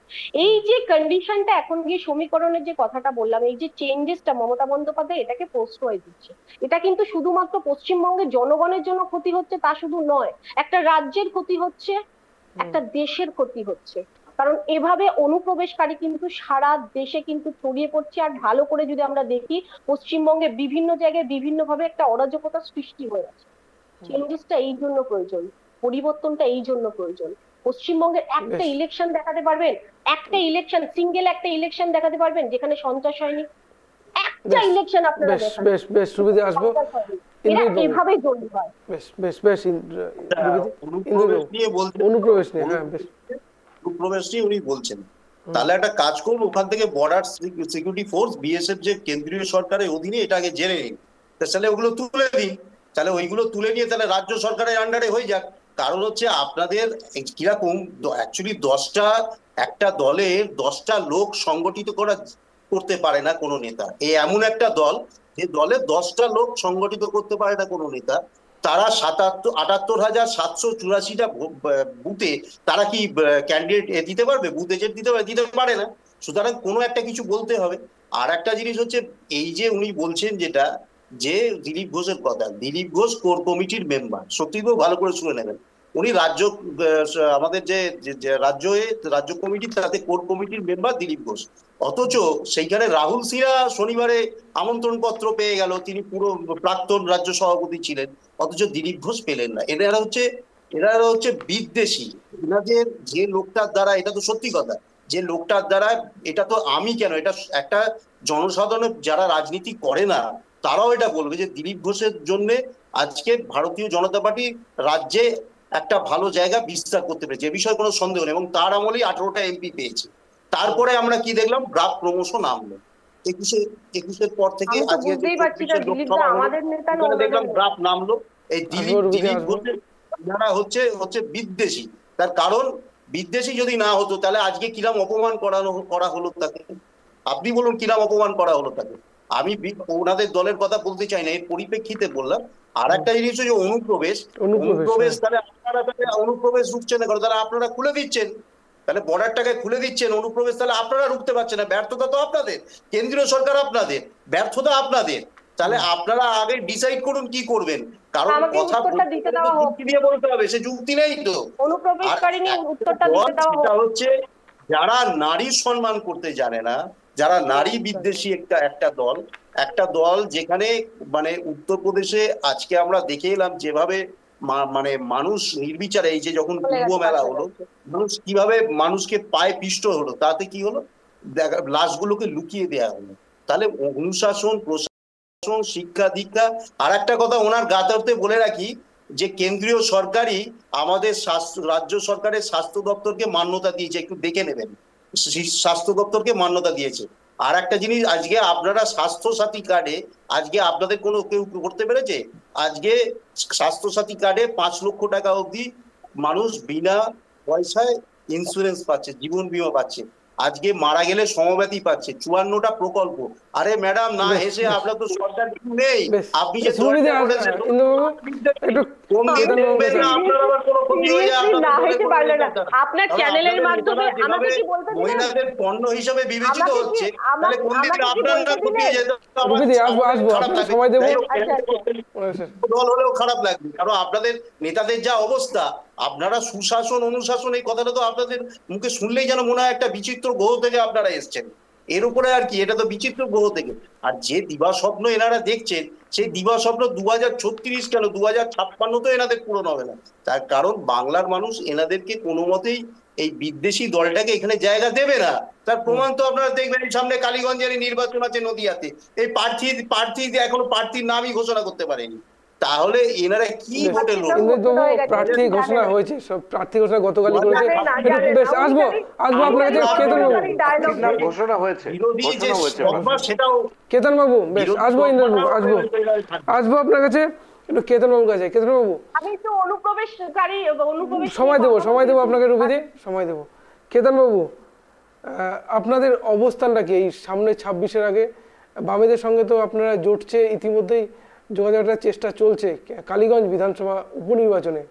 এই যে কন্ডিশনটা, এখন গিয়ে সমীকরণের যে কথাটা বললাম, এই যে চেঞ্জেসটা মমতা বন্দ্যোপাধ্যায় এটাকে প্রশ্রয় দিচ্ছে, এটা কিন্তু শুধুমাত্র পশ্চিমবঙ্গের জনগণের জন্য ক্ষতি হচ্ছে তা শুধু নয়, একটা রাজ্যের ক্ষতি হচ্ছে, একটা দেশের ক্ষতি হচ্ছে। কারণ এভাবে অনুপ্রবেশকারী কিন্তু সারা দেশে কিন্তু ছড়িয়ে পড়ছে। আর ভালো করে যদি আমরা দেখি, পশ্চিমবঙ্গে বিভিন্ন জায়গায় বিভিন্ন ভাবে একটা অরাজকতা সৃষ্টি হয়ে আছে। চেঞ্জেসটা এই জন্য প্রয়োজন, পরিবর্তনটা এই জন্য প্রয়োজন। পশ্চিমবঙ্গের একটা ইলেকশন দেখাতে পারবেন, একটা ইলেকশন, সিঙ্গেল একটা ইলেকশন দেখাতে পারবেন যেখানে সন্ত্রাস হয়নি? একটা ইলেকশন আপনারা দেখান। বেশ রুবিদি, আসবো এইভাবে জড়িত হয়। বেশ অনুপ্রবেশ নিয়ে বলতে, অনুপ্রবেশ নিয়ে, হ্যাঁ বেশ অনুপ্রবেশ নিয়ে উনি বলছেন। তাহলে একটা কাজ করুন, ওখান থেকে বর্ডার সিকিউরিটি ফোর্স বিএসএফ যে কেন্দ্রীয় সরকারের অধীনে, এটা আগে জেনে নিন, তাহলে ওগুলো তুলে দিন। তাহলে ওইগুলো তুলে নিয়ে তাহলে রাজ্য সরকারের আন্ডারে হয়ে যাক। কারণ হচ্ছে আপনাদের কিরকম অ্যাকচুয়ালি একটা দলের 10টা লোক সংগঠিত করতে পারে না কোনো নেতা। এই এমন একটা দল যে দলে 10টা লোক সংগঠিত করতে পারে না কোনো নেতা। তারা 78,784টা বুথে তারা কি ক্যান্ডিডেট দিতে পারবে, বুথ এজেন্ট দিতে পারে না। সুতরাং কোনো একটা কিছু বলতে হবে। আর একটা জিনিস হচ্ছে, এই যে উনি বলছেন যেটা, যে দিলীপ ঘোষের কথা, দিলীপ ঘোষ কোর কমিটির মেম্বার, সত্যি খুব ভালো করে শুনে নেবেন। উনি আমাদের যে রাজ্য কমিটি, তাতে কোর কমিটির মেম্বার দিলীপ ঘোষ। অথচ সেইখানে রাহুল সিনহা শনিবারে আমন্ত্রণ পত্র পেয়ে গেল, তিনি পুরো প্রাক্তন রাজ্য সভাপতি ছিলেন, অথচ দিলীপ ঘোষ পেলেন না। এরা হচ্ছে বিদ্বেষী। এনাদের যে লোকটার দ্বারা, এটা তো সত্যি কথা, যে লোকটার দ্বারা, এটা তো আমি কেন, এটা একটা জনসাধারণ যারা রাজনীতি করে না তারাও এটা বলবে যে দিলীপ ঘোষের জন্য আজকে ভারতীয় জনতা পার্টি রাজ্যে একটা ভালো জায়গা বিস্তার করতে পেরেছে, এ বিষয়ে কোনো সন্দেহ নেই। এবং তার আমলেই 18টা এমপি পেয়েছে। তারপরে আমরা কি দেখলাম, ব্রাক ক্রমশ নামলো 21-এর পর থেকে আজকে দেখলাম ব্রাক নামলো। এই দিলীপ ঘোষের যারা হচ্ছে বিদ্বেষী। তার কারণ বিদ্বেষী যদি না হতো তাহলে আজকে কিরাম অপমান করা হলো তাকে। আপনি বলুন কিরাম অপমান করা হলো তাকে। আমি ওনাদের দলের কথা বলতে চাই না, এর পরিপ্রেক্ষিতে বললাম। আর একটা জিনিস হচ্ছে অনুপ্রবেশ, তাহলে আপনারা অনুপ্রবেশ রুখছেন না, তাহলে আপনারা খুলে দিচ্ছেন, তাহলে বর্ডারটাকে খুলে দিচ্ছেন, অনুপ্রবেশ তাহলে আপনারা রুখতে পারছেন না। ব্যর্থতা তো আপনাদের, কেন্দ্রীয় সরকার আপনাদের, ব্যর্থতা আপনাদের। তাহলে আপনারা আগে ডিসাইড করুন কি করবেন। কারণ কথা দিয়ে বলতে হবে, সে যুক্তি নেই তো। সেটা হচ্ছে যারা নারী সম্মান করতে জানে না, যারা নারী বিদ্বেষী একটা দল যেখানে মানে উত্তরপ্রদেশে আজকে আমরা দেখে এলাম যেভাবে মানে মানুষ নির্বিচারে, এই যে যখন কুম্ভ মেলা হলো, মানুষ কিভাবে মানুষকে পায়ে পিষ্ট হলো, তাতে কি হলো, লাশগুলোকে লুকিয়ে দেওয়া হলো। তাহলে অনুশাসন, প্রশাসন, শিক্ষা দীক্ষা। আর একটা কথা ওনার গাতারতে বলে রাখি, যে কেন্দ্রীয় সরকারই আমাদের রাজ্য সরকারের স্বাস্থ্য দপ্তরকে মান্যতা দিয়েছে, একটু দেখে নেবেন, স্বাস্থ্য দপ্তরকে মান্যতা দিয়েছে। আর একটা জিনিস, আজকে আপনারা স্বাস্থ্য সাথী কার্ডে, আজকে আপনাদের কোনো কেউ করতে পেরেছে? আজকে স্বাস্থ্য সাথী কার্ডে 5 লক্ষ টাকা অবধি মানুষ বিনা পয়সায় ইন্স্যুরেন্স পাচ্ছে, জীবন বীমা পাচ্ছে। আজকে মারা গেলে সমব্যাথী পাচ্ছে, 54টা প্রকল্প। আরে ম্যাডাম, না হেসে, আপনার তো সরকার নেই, আপনি যে আপনার চ্যানেলের মাধ্যমে মহিলাদের পণ্য হিসেবে বিবেচিত হচ্ছে, তাহলে কোন দিন আপনারা কোথায় যেতে দল হলেও খারাপ লাগবে। কারণ আপনাদের নেতাদের যা অবস্থা, আপনারা সুশাসন অনুশাসন এই কথাটা তো আপনাদের মুখে শুনলেই যেন মনে হয় একটা বিচিত্র গ্রহ থেকে আপনারা এসছেন। এর উপরে আর কি, এটা তো বিচিত্র গ্রহ থেকে। আর যে দিবা স্বপ্ন এনারা দেখছেন, সেই দিবা স্বপ্ন 2036 কেন, 2056 তো এনাদের পূরণ হবে না। তার কারণ বাংলার মানুষ এনাদেরকে কোনো মতেই এই বিদ্বেষী দলটাকে এখানে জায়গা দেবে না। তার প্রমাণ তো আপনারা দেখবেন, সামনে কালীগঞ্জের নির্বাচন আছে নদিয়াতে, এই প্রার্থী এখনো প্রার্থীর নামই ঘোষণা করতে পারেনি। তাহলে এনারা কি ভোটে প্রার্থী ঘোষণা হয়েছে, সব প্রার্থী ঘোষণা গতকালই করেছে। বেশ আসবো আপনার কাছে কেতন বাবু, ঘোষণা হয়েছে সেটাও কেতন বাবু, বেশ আসবো ইন্দ্রবাবু, আসবো আপনার কাছে একটু কেতন বাবুর কাছে। কেতন বাবু, আমি একটু অনুপ্রবেশ সময় দেবো আপনাকে, রুবিদি সময় দেবো। কেতন বাবু, আপনাদের অবস্থানটা কি এই সামনে 26-এর আগে? বামেদের সঙ্গে তো আপনারা জোটছে, ইতিমধ্যেই যোগাযোগের চেষ্টা চলছে কালীগঞ্জ বিধানসভা উপনির্বাচনে।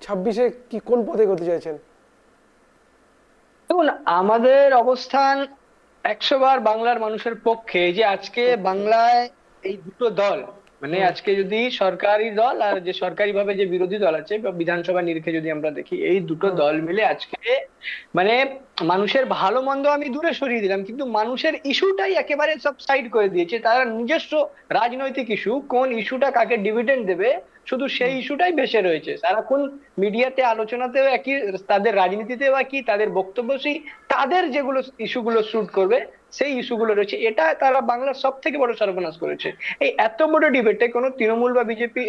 26-এ কি কোন পথে করতে চাইছেন? দেখুন, আমাদের অবস্থান 100 বার বাংলার মানুষের পক্ষে। যে আজকে বাংলায় এই দুটো দল, মানে আজকে যদি সরকারি দল আর যে সরকারি ভাবে যে বিরোধী দল আছে বা বিধানসভা নিরিখে যদি আমরা দেখি, এই দুটো দল মিলে আজকে মানে মানুষের ভালো মন্দ আমি দূরে সরিয়ে দিলাম, কিন্তু মানুষের ইস্যুটাই একেবারে সব সাইড করে দিয়েছে। তারা নিজস্ব রাজনৈতিক ইস্যু, কোন ইস্যুটা কাকে ডিভিডেন্ড দেবে, শুধু সেই ইস্যুটাই ভেসে রয়েছে সারাক্ষণ মিডিয়াতে, আলোচনাতেও একই, তাদের রাজনীতিতেও একই, তাদের বক্তব্য সেই তাদের যেগুলো ইস্যুগুলো শুট করবে সেই ইস্যুগুলো রয়েছে। এটা তারা বাংলার সব থেকে বড় সর্বনাশ করেছে। এই এত বড় ডিবেটে কোনো তৃণমূল বা বিজেপি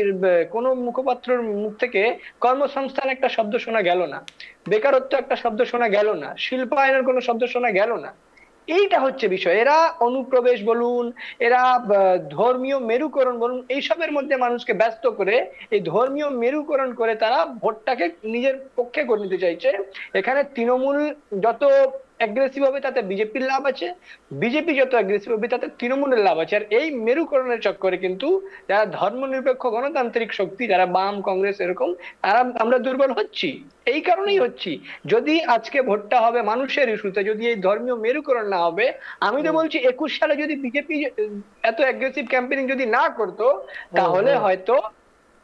কোনো মুখপাত্রের মুখ থেকে কর্মসংস্থান একটা শব্দ শোনা গেল না, বেকারত্ব একটা শব্দ শোনা গেল না, শিল্পায়নের কোনো শব্দ শোনা গেল না। এইটা হচ্ছে বিষয়। এরা অনুপ্রবেশ বলুন, এরা ধর্মীয় মেরুকরণ বলুন, এইসবের মধ্যে মানুষকে ব্যস্ত করে এই ধর্মীয় মেরুকরণ করে তারা ভোটটাকে নিজের পক্ষে করে নিতে চাইছে। এখানে তৃণমূল যত অ্যাগ্রেসিভ হবে তাতে বিজেপির লাভ আছে, বিজেপি যত অ্যাগ্রেসিভ হবে তাতে তৃণমূলের লাভ আছে। আর এই মেরুকরণের চক্করে কিন্তু যারা ধর্মনিরপেক্ষ গণতান্ত্রিক শক্তি, যারা বাম, কংগ্রেস, এরকম আমরা দুর্বল হচ্ছি। এই কারণেই হচ্ছি। যদি আজকে ভোটটা হবে মানুষের ইস্যুতে, যদি এই ধর্মীয় মেরুকরণ না হবে, আমি তো বলছি 21 সালে যদি বিজেপি এত অ্যাগ্রেসিভ ক্যাম্পেইনিং যদি না করতো, তাহলে হয়তো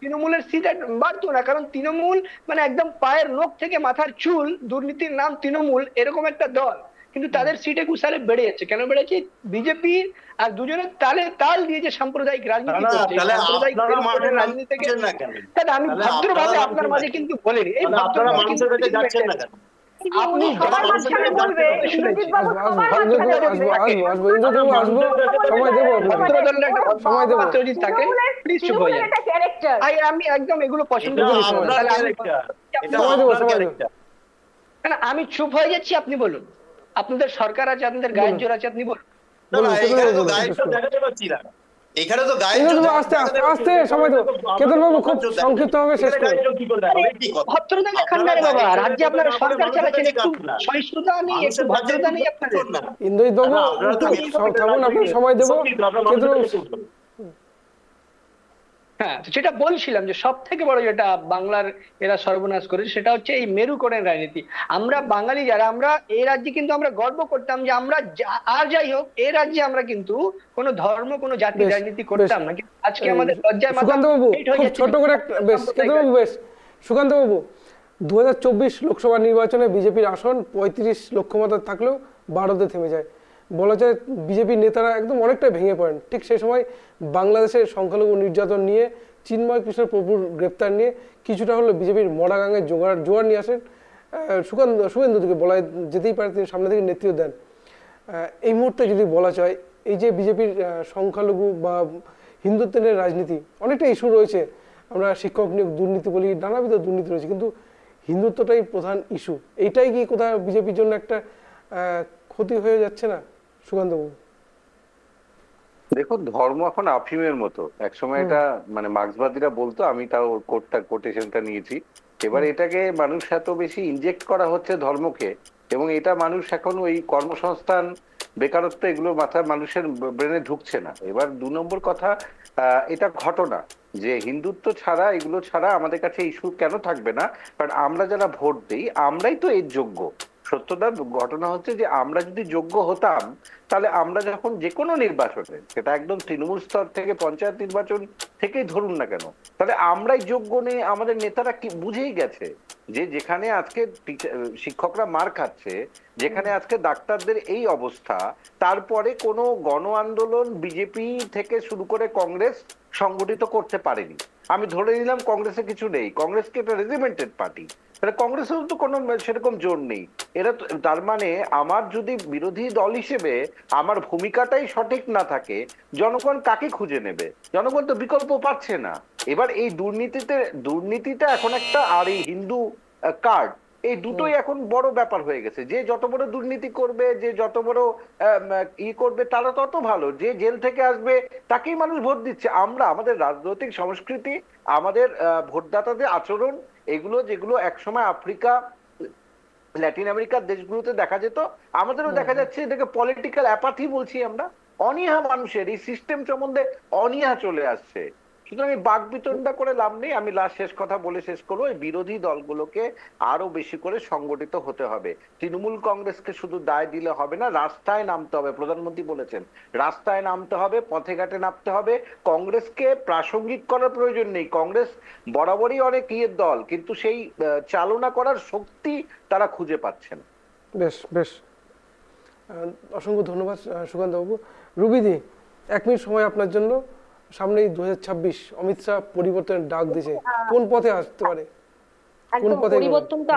তৃণমূলের সিট বাড়তো না। কারণ তৃণমূল মানে একদম পায়ের নখ থেকে মাথার চুল, দুর্নীতির নাম তৃণমূল, এরকম একটা দল, কিন্তু তাদের সিট 21 সালে বেড়ে যাচ্ছে। কেন বেড়েছে? বিজেপি আর দুজনের তালে তাল দিয়ে যে সাম্প্রদায়িক রাজনীতি করছে, সাম্প্রদায়িক রাজনীতি থেকে। আমি ভদ্রভাবে আপনার মাঝে কিন্তু বলিনি, এই আপনি আমি একদম এগুলো পছন্দ করি। আমি চুপ হয়ে যাচ্ছি, আপনি বলুন। আপনাদের সরকার আছে, আপনাদের গায়ের জোর আছে, আপনি বলুন। এখানে তো আস্তে সময় দেবো। কেতন বাবু খুব সংক্ষিপ্ত ভাবে শেষ করুন। ভদ্রতা দেখান না রে বাবা, রাজ্যে আপনারা সরকার চালাচ্ছেন, একটু সহিষ্ণুতা নেই, একটু ভদ্রতা নেই আপনাদের। ইন্দ্রজিৎ বাবু থাকুন, আপনাকে সময় দেবো। হ্যাঁ, যেটা বলছিলাম যে সব থেকে বড় যেটা বাংলার এরা সর্বনাশ করেছে সেটা হচ্ছে এই মেরুকরণের রাজনীতি। আমরা বাঙালি যারা, আমরা এই রাজ্যে কিন্তু আমরা গর্ব করতাম যে আমরা, আর যাই হোক, এই রাজ্যে আমরা কিন্তু কোনো ধর্ম, কোনো জাতি রাজনীতি করতাম না, কিন্তু আজকে আমাদের লজ্জায় মাথা ছোট করে বেশ বেশ সুকান্ত বাবু, 2024 লোকসভা নির্বাচনে বিজেপির আসন 35 লক্ষ মতো থাকলেও 12তে থেমে যায়। বলা যায় বিজেপির নেতারা একদম অনেকটাই ভেঙে পড়েন। ঠিক সেই সময় বাংলাদেশের সংখ্যালঘু নির্যাতন নিয়ে, চিন্ময় কৃষ্ণ প্রভুর গ্রেপ্তার নিয়ে কিছুটা হলো বিজেপির মরাগাঙে জোয়ার নিয়ে আসেন শুভেন্দু থেকে, বলা যেতেই পারে তিনি সামনে থেকে নেতৃত্ব দেন। এই মুহূর্তে যদি বলা যায়, এই যে বিজেপির সংখ্যালঘু বা হিন্দুত্বের রাজনীতি, অনেকটা ইস্যু রয়েছে, আমরা শিক্ষক নিয়োগ দুর্নীতি বলি, নানাবিধ দুর্নীতি রয়েছে, কিন্তু হিন্দুত্বটাই প্রধান ইস্যু। এইটাই কি কোথাও বিজেপির জন্য একটা ক্ষতি হয়ে যাচ্ছে না সুকান্ত বাবু? দেখুন, ধর্ম এখন আফিমের মতো। একসময় এটা মানে মার্ক্সবাদীরা বলতো, আমি তাও কোটেশনটা নিয়েছি। এবার এটাকে মানুষ এত বেশি ইনজেক্ট করা হচ্ছে ধর্মকে, এবং এটা মানুষ এখন ওই কর্মসংস্থান, বেকারত্ব, এগুলো মাথা মানুষের ব্রেনে ঢুকছে না। এবার 2 নম্বর কথা, এটা ঘটনা যে হিন্দুত্ব ছাড়া, এগুলো ছাড়া আমাদের কাছে ইস্যু কেন থাকবে না? কারণ আমরা যারা ভোট দিই, আমরাই তো এর যোগ্য। সত্যতা ঘটনা হচ্ছে যে আমরা যদি যোগ্য হতাম, তাহলে আমরা যখন যে কোনো নির্বাচনে, সেটা একদম তৃণমূল স্তর থেকে পঞ্চায়েত নির্বাচন থেকেই ধরুন না কেন, তাহলে আমরাই যোগ্য নেই। আমাদের নেতারা কি বুঝেই গেছে যে যেখানে আজকে শিক্ষকরা মার খাচ্ছে, যেখানে আজকে ডাক্তারদের এই অবস্থা, তারপরে কোনো গণ আন্দোলন বিজেপি থেকে শুরু করে কংগ্রেস সংগঠিত করতে পারেনি। আমি ধরে নিলাম কংগ্রেসে কিছু নেই, কংগ্রেস কি একটা রেজিমেন্টেড পার্টি, তাহলে কংগ্রেসেও তো কোনো সেরকম জোর নেই। এরা তার মানে আমার যদি বিরোধী দল হিসেবে আমার ভূমিকাটাই সঠিক না থাকে, জনগণ কাকে খুঁজে নেবে? জনগণ তো বিকল্প পাচ্ছে না। এবার এই দুর্নীতিটা এখন একটা, আর এই হিন্দু কার্ড, এই দুটোই এখন বড় ব্যাপার হয়ে গেছে। যে যত বড় দুর্নীতি করবে, যে যত বড় করবে, তারা তত ভালো। যে জেল থেকে আসবে তাকেই মানুষ ভোট দিচ্ছে। আমরা আমাদের রাজনৈতিক সংস্কৃতি, আমাদের ভোটদাতাদের আচরণ, এগুলো যেগুলো একসময় আফ্রিকা, ল্যাটিন আমেরিকার দেশগুলোতে দেখা যেত, আমাদেরও দেখা যাচ্ছে। এটাকে পলিটিক্যাল অ্যাপাথি বলছি আমরা। অনীহা, মানুষের এই সিস্টেম সম্বন্ধে অনীহা চলে আসছে। সুতরাং এই বাকবিতণ্ডা করে লাভ নেই। আমি শেষ কথা বলে শেষ করবো, এই বিরোধী দলগুলোকে আরো বেশি করে সংগঠিত হতে হবে। তৃণমূল কংগ্রেসকে শুধু দায় দিলে হবে না, রাস্তায় নামতে হবে। প্রধানমন্ত্রী বলেছেন রাস্তায় নামতে হবে, পথে ঘাটে নামতে হবে। কংগ্রেসকে প্রাসঙ্গিক করার প্রয়োজন নেই, কংগ্রেস বরাবরই অনেক ইয়ের দল, কিন্তু সেই চালনা করার শক্তি তারা খুঁজে পাচ্ছেন। বেশ বেশ, অসংখ্য ধন্যবাদ সুকান্ত বাবু। রুবিদি, 1 মিনিট সময় আপনার জন্য। সামনেই 2026, অমিত শাহ পরিবর্তনের ডাক দিয়েছে, কোন পথে আসতে পারে? একদম পরিবর্তন তো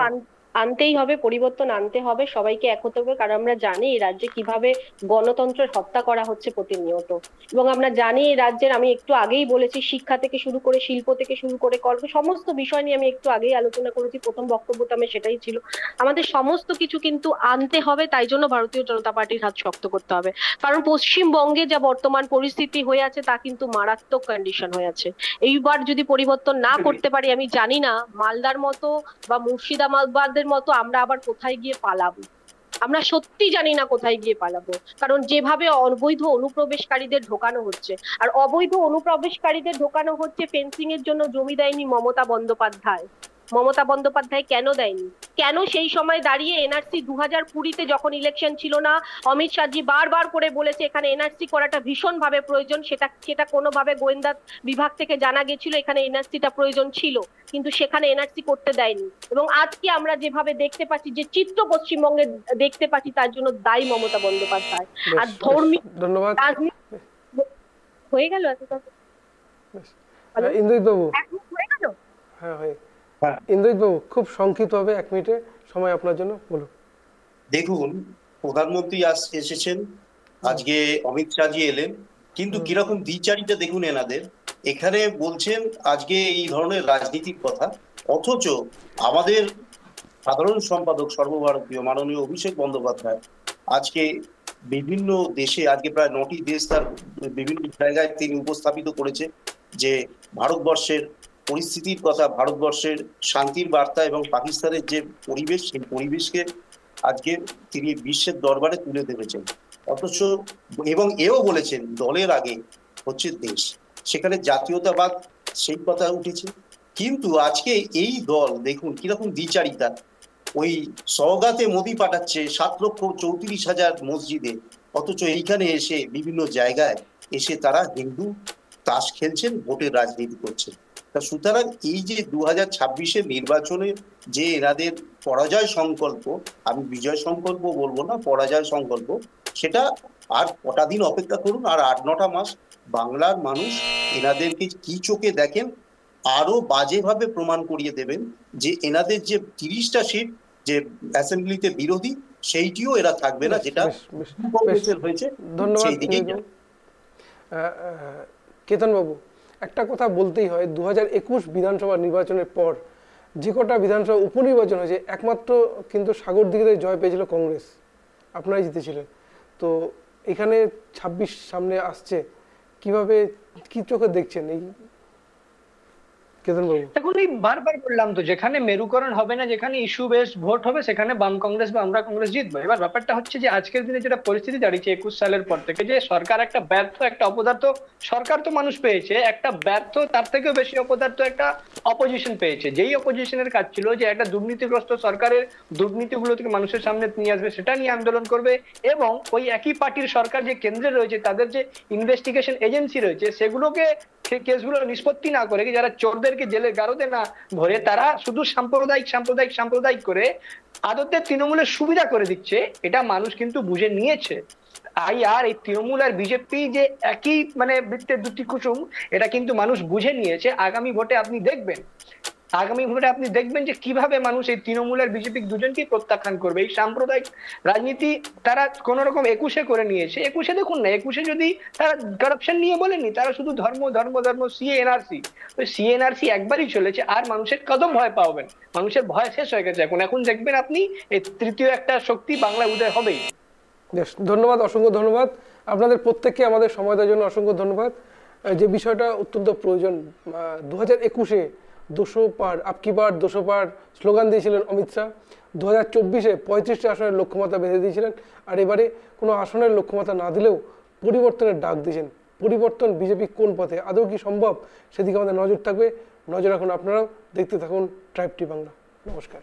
আনতেই হবে, পরিবর্তন আনতে হবে, সবাইকে এক হতে হবে। কারণ আমরা জানি এই রাজ্যে কিভাবে গণতন্ত্রের হত্যা করা হচ্ছে প্রতিনিয়ত, এবং আমরা জানি এই রাজ্যের, আমি একটু আগেই বলেছি, শিক্ষা থেকে শুরু করে শিল্প থেকে শুরু করে কল্প, সমস্ত বিষয় নিয়ে আমি একটু আগেই আলোচনা করেছি, প্রথম বক্তব্যটা আমি সেটাই ছিল। আমাদের সমস্ত কিছু কিন্তু আনতে হবে, তাই জন্য ভারতীয় জনতা পার্টির হাত শক্ত করতে হবে। কারণ পশ্চিমবঙ্গে যা বর্তমান পরিস্থিতি হয়ে আছে তা কিন্তু মারাত্মক কন্ডিশন হয়ে আছে। এইবার যদি পরিবর্তন না করতে পারি, আমি জানি না মালদার মতো বা মুর্শিদাবাদের মতো আমরা আবার কোথায় গিয়ে পালাবো। আমরা সত্যি জানি না কোথায় গিয়ে পালাবো, কারণ যেভাবে অবৈধ অনুপ্রবেশকারীদের ঢোকানো হচ্ছে, আর অবৈধ অনুপ্রবেশকারীদের ঢোকানো হচ্ছে ফেন্সিং এর জন্য জমি দেয়নি মমতা বন্দ্যোপাধ্যায়। মমতা বন্দ্যোপাধ্যায় কেন দেয়নি? কেন সেই সময় দাঁড়িয়ে এনআরসি 2020-তে যখন ইলেকশন ছিল না, অমিত শাহজি বারবার করে বলেছে এখানে এনআরসি করাটা ভীষণ ভাবে প্রয়োজন, সেটা কোনোভাবে গোয়েন্দা বিভাগ থেকে জানা গেছিল এখানে এনআরসিটা প্রয়োজন ছিল, কিন্তু সেখানে এনআরসি করতে দেয়নি। এবং আজকে আমরা যেভাবে দেখতে পাচ্ছি, যে চিত্র পশ্চিমবঙ্গে দেখতে পাচ্ছি, তার জন্য দায়ী মমতা বন্দ্যোপাধ্যায়। আর ধর্মীয় ধন্যবাদ হয়ে গেল ইন্দ্রিত বাবু। হয়ে গেল, হ্যাঁ হয়ে। ইন্দ্রিত বাবু, খুব সংক্ষিপ্ত হবে, 1 মিনিটে সময় আপনার জন্য, বলুন। দেখুন, প্রধানমন্ত্রী এসেছেন, আজকে অমিত শাহজি এলেন, কিন্তু কিরকম দ্বিচারিতা দেখুন এনাদের। এখানে বলছেন আজকে এই ধরনের রাজনীতির কথা, অথচ আমাদের সাধারণ সম্পাদক সর্বভারতীয় মাননীয় অভিষেক বন্দ্যোপাধ্যায় আজকে বিভিন্ন দেশে, আজকে প্রায় 9টি দেশ তার বিভিন্ন জায়গায় তিনি উপস্থাপিত করেছে যে ভারতবর্ষের পরিস্থিতির কথা, ভারতবর্ষের শান্তির বার্তা এবং পাকিস্তানের যে পরিবেশ, সেই পরিবেশকে আজকে তিনি বিশ্বের দরবারে তুলে ধরেছেন। অথচ এবং এও বলেছেন দলের আগে হচ্ছে দেশ, সেখানে জাতীয়তাবাদ সেই কথা উঠেছে। কিন্তু আজকে এই দল দেখুন কিরকম দ্বিচারিতা, ওই সওগাতে মোদি পাঠাচ্ছে 7,34,000 মসজিদে, অথচ এইখানে এসে বিভিন্ন জায়গায় এসে তারা হিন্দু তাস খেলছেন, ভোটের রাজনীতি করছেন। সুতরাং এই যে 2026-এর নির্বাচনে যে এনাদের পরাজয় সংকল্প, আমি বিজয় সংকল্প বলবো না, পরাজয় সংকল্প, সেটা আর কটা দিন অপেক্ষা করুন, আর 8-9টা মাস বাংলার মানুষ এনাদেরকে কি চোখে দেখেন আরো বাজেভাবে প্রমাণ করিয়ে দেবেন যে এনাদের যে 30টা সিট যে অ্যাসেম্বলিতে বিরোধী, সেইটিও এরা থাকবে না, যেটা হয়েছে। ধন্যবাদ কেতন বাবু। একটা কথা বলতেই হয়, 2021 বিধানসভা নির্বাচনের পর যে কটা বিধানসভা উপনির্বাচন হয়েছে, একমাত্র কিন্তু সাগরদিঘিতে জয় পেয়েছিল কংগ্রেস, আপনারাই জিতেছিলেন। তো এখানে 26 সামনে আসছে, কিভাবে কি চোখে দেখছেন এই? দেখুন, এই বারবার বললাম তো, যেখানে মেরুকরণ হবে না, যেখানে ইস্যু বেস ভোট হবে, সেখানে বাম কংগ্রেস বা আমরা কংগ্রেস জিতবো। এবার ব্যাপারটা হচ্ছে যে আজকের দিনে যেটা পরিস্থিতি দাঁড়িয়েছে 21 সালের পর থেকে, যে সরকার একটা ব্যর্থ, একটা অপদার্থ সরকার তো মানুষ পেয়েছে, একটা ব্যর্থ তার থেকেও বেশি অপদার্থ একটা অপোজিশন পেয়েছে। যেই অপোজিশনের কাজ ছিল যে একটা দুর্নীতিগ্রস্ত সরকারের দুর্নীতিগুলো থেকে মানুষের সামনে নিয়ে আসবে, সেটা নিয়ে আন্দোলন করবে, এবং ওই একই পার্টির সরকার যে কেন্দ্রে রয়েছে, তাদের যে ইনভেস্টিগেশন এজেন্সি রয়েছে, সেগুলোকে সেই কেসগুলো নিষ্পত্তি না করে, যারা চোরদেরকে জেলের গারদে না ভরে, তারা শুধু সাম্প্রদায়িক করে আদতে তৃণমূলের সুবিধা করে দিচ্ছে, এটা মানুষ কিন্তু বুঝে নিয়েছে। আর এই তৃণমূল আর বিজেপি যে একই মানে বৃত্তের দুটি কুসুম, এটা কিন্তু মানুষ বুঝে নিয়েছে। আগামী ভোটে আপনি দেখবেন যে কিভাবে মানুষ এই তৃণমূল আর বিজেপি দুজনকেই প্রত্যাখ্যান করবে। এই সাম্প্রদায়িক রাজনীতি তারা কোন রকম 21-এ করে নিয়েছে। 21-এ দেখুন না, 21-এ যদি তারা কারাপশন নিয়ে বলেনি, তারা শুধু ধর্ম ধর্ম ধর্ম সিএনআরসি, ওই সিএনআরসি একবারই চলেছে, আর মানুষের কদম ভয় পাবেন, মানুষের ভয় শেষ হয়ে গেছে। এখন দেখবেন আপনি এই তৃতীয় একটা শক্তি বাংলা উদয় হবেই। ধন্যবাদ, অসংখ্য ধন্যবাদ আপনাদের প্রত্যেককে, আমাদের সময় দেওয়ার জন্য অসংখ্য ধন্যবাদ। যে বিষয়টা অত্যন্ত প্রয়োজন, 2021-এ 200 পার আপকি বার 200 পার স্লোগান দিয়েছিলেন অমিত শাহ, 2024-এ 35টি আসনের লক্ষ্যমাত্রা বেঁধে দিয়েছিলেন, আর এবারে কোনো আসনের লক্ষ্যমাত্রা না দিলেও পরিবর্তনের ডাক দিয়েছেন। পরিবর্তন বিজেপি কোন পথে, আদৌ কি সম্ভব, সেদিকে আমাদের নজর থাকবে। নজর রাখুন আপনারাও, দেখতে থাকুন ট্রাইব টিভি বাংলা। নমস্কার।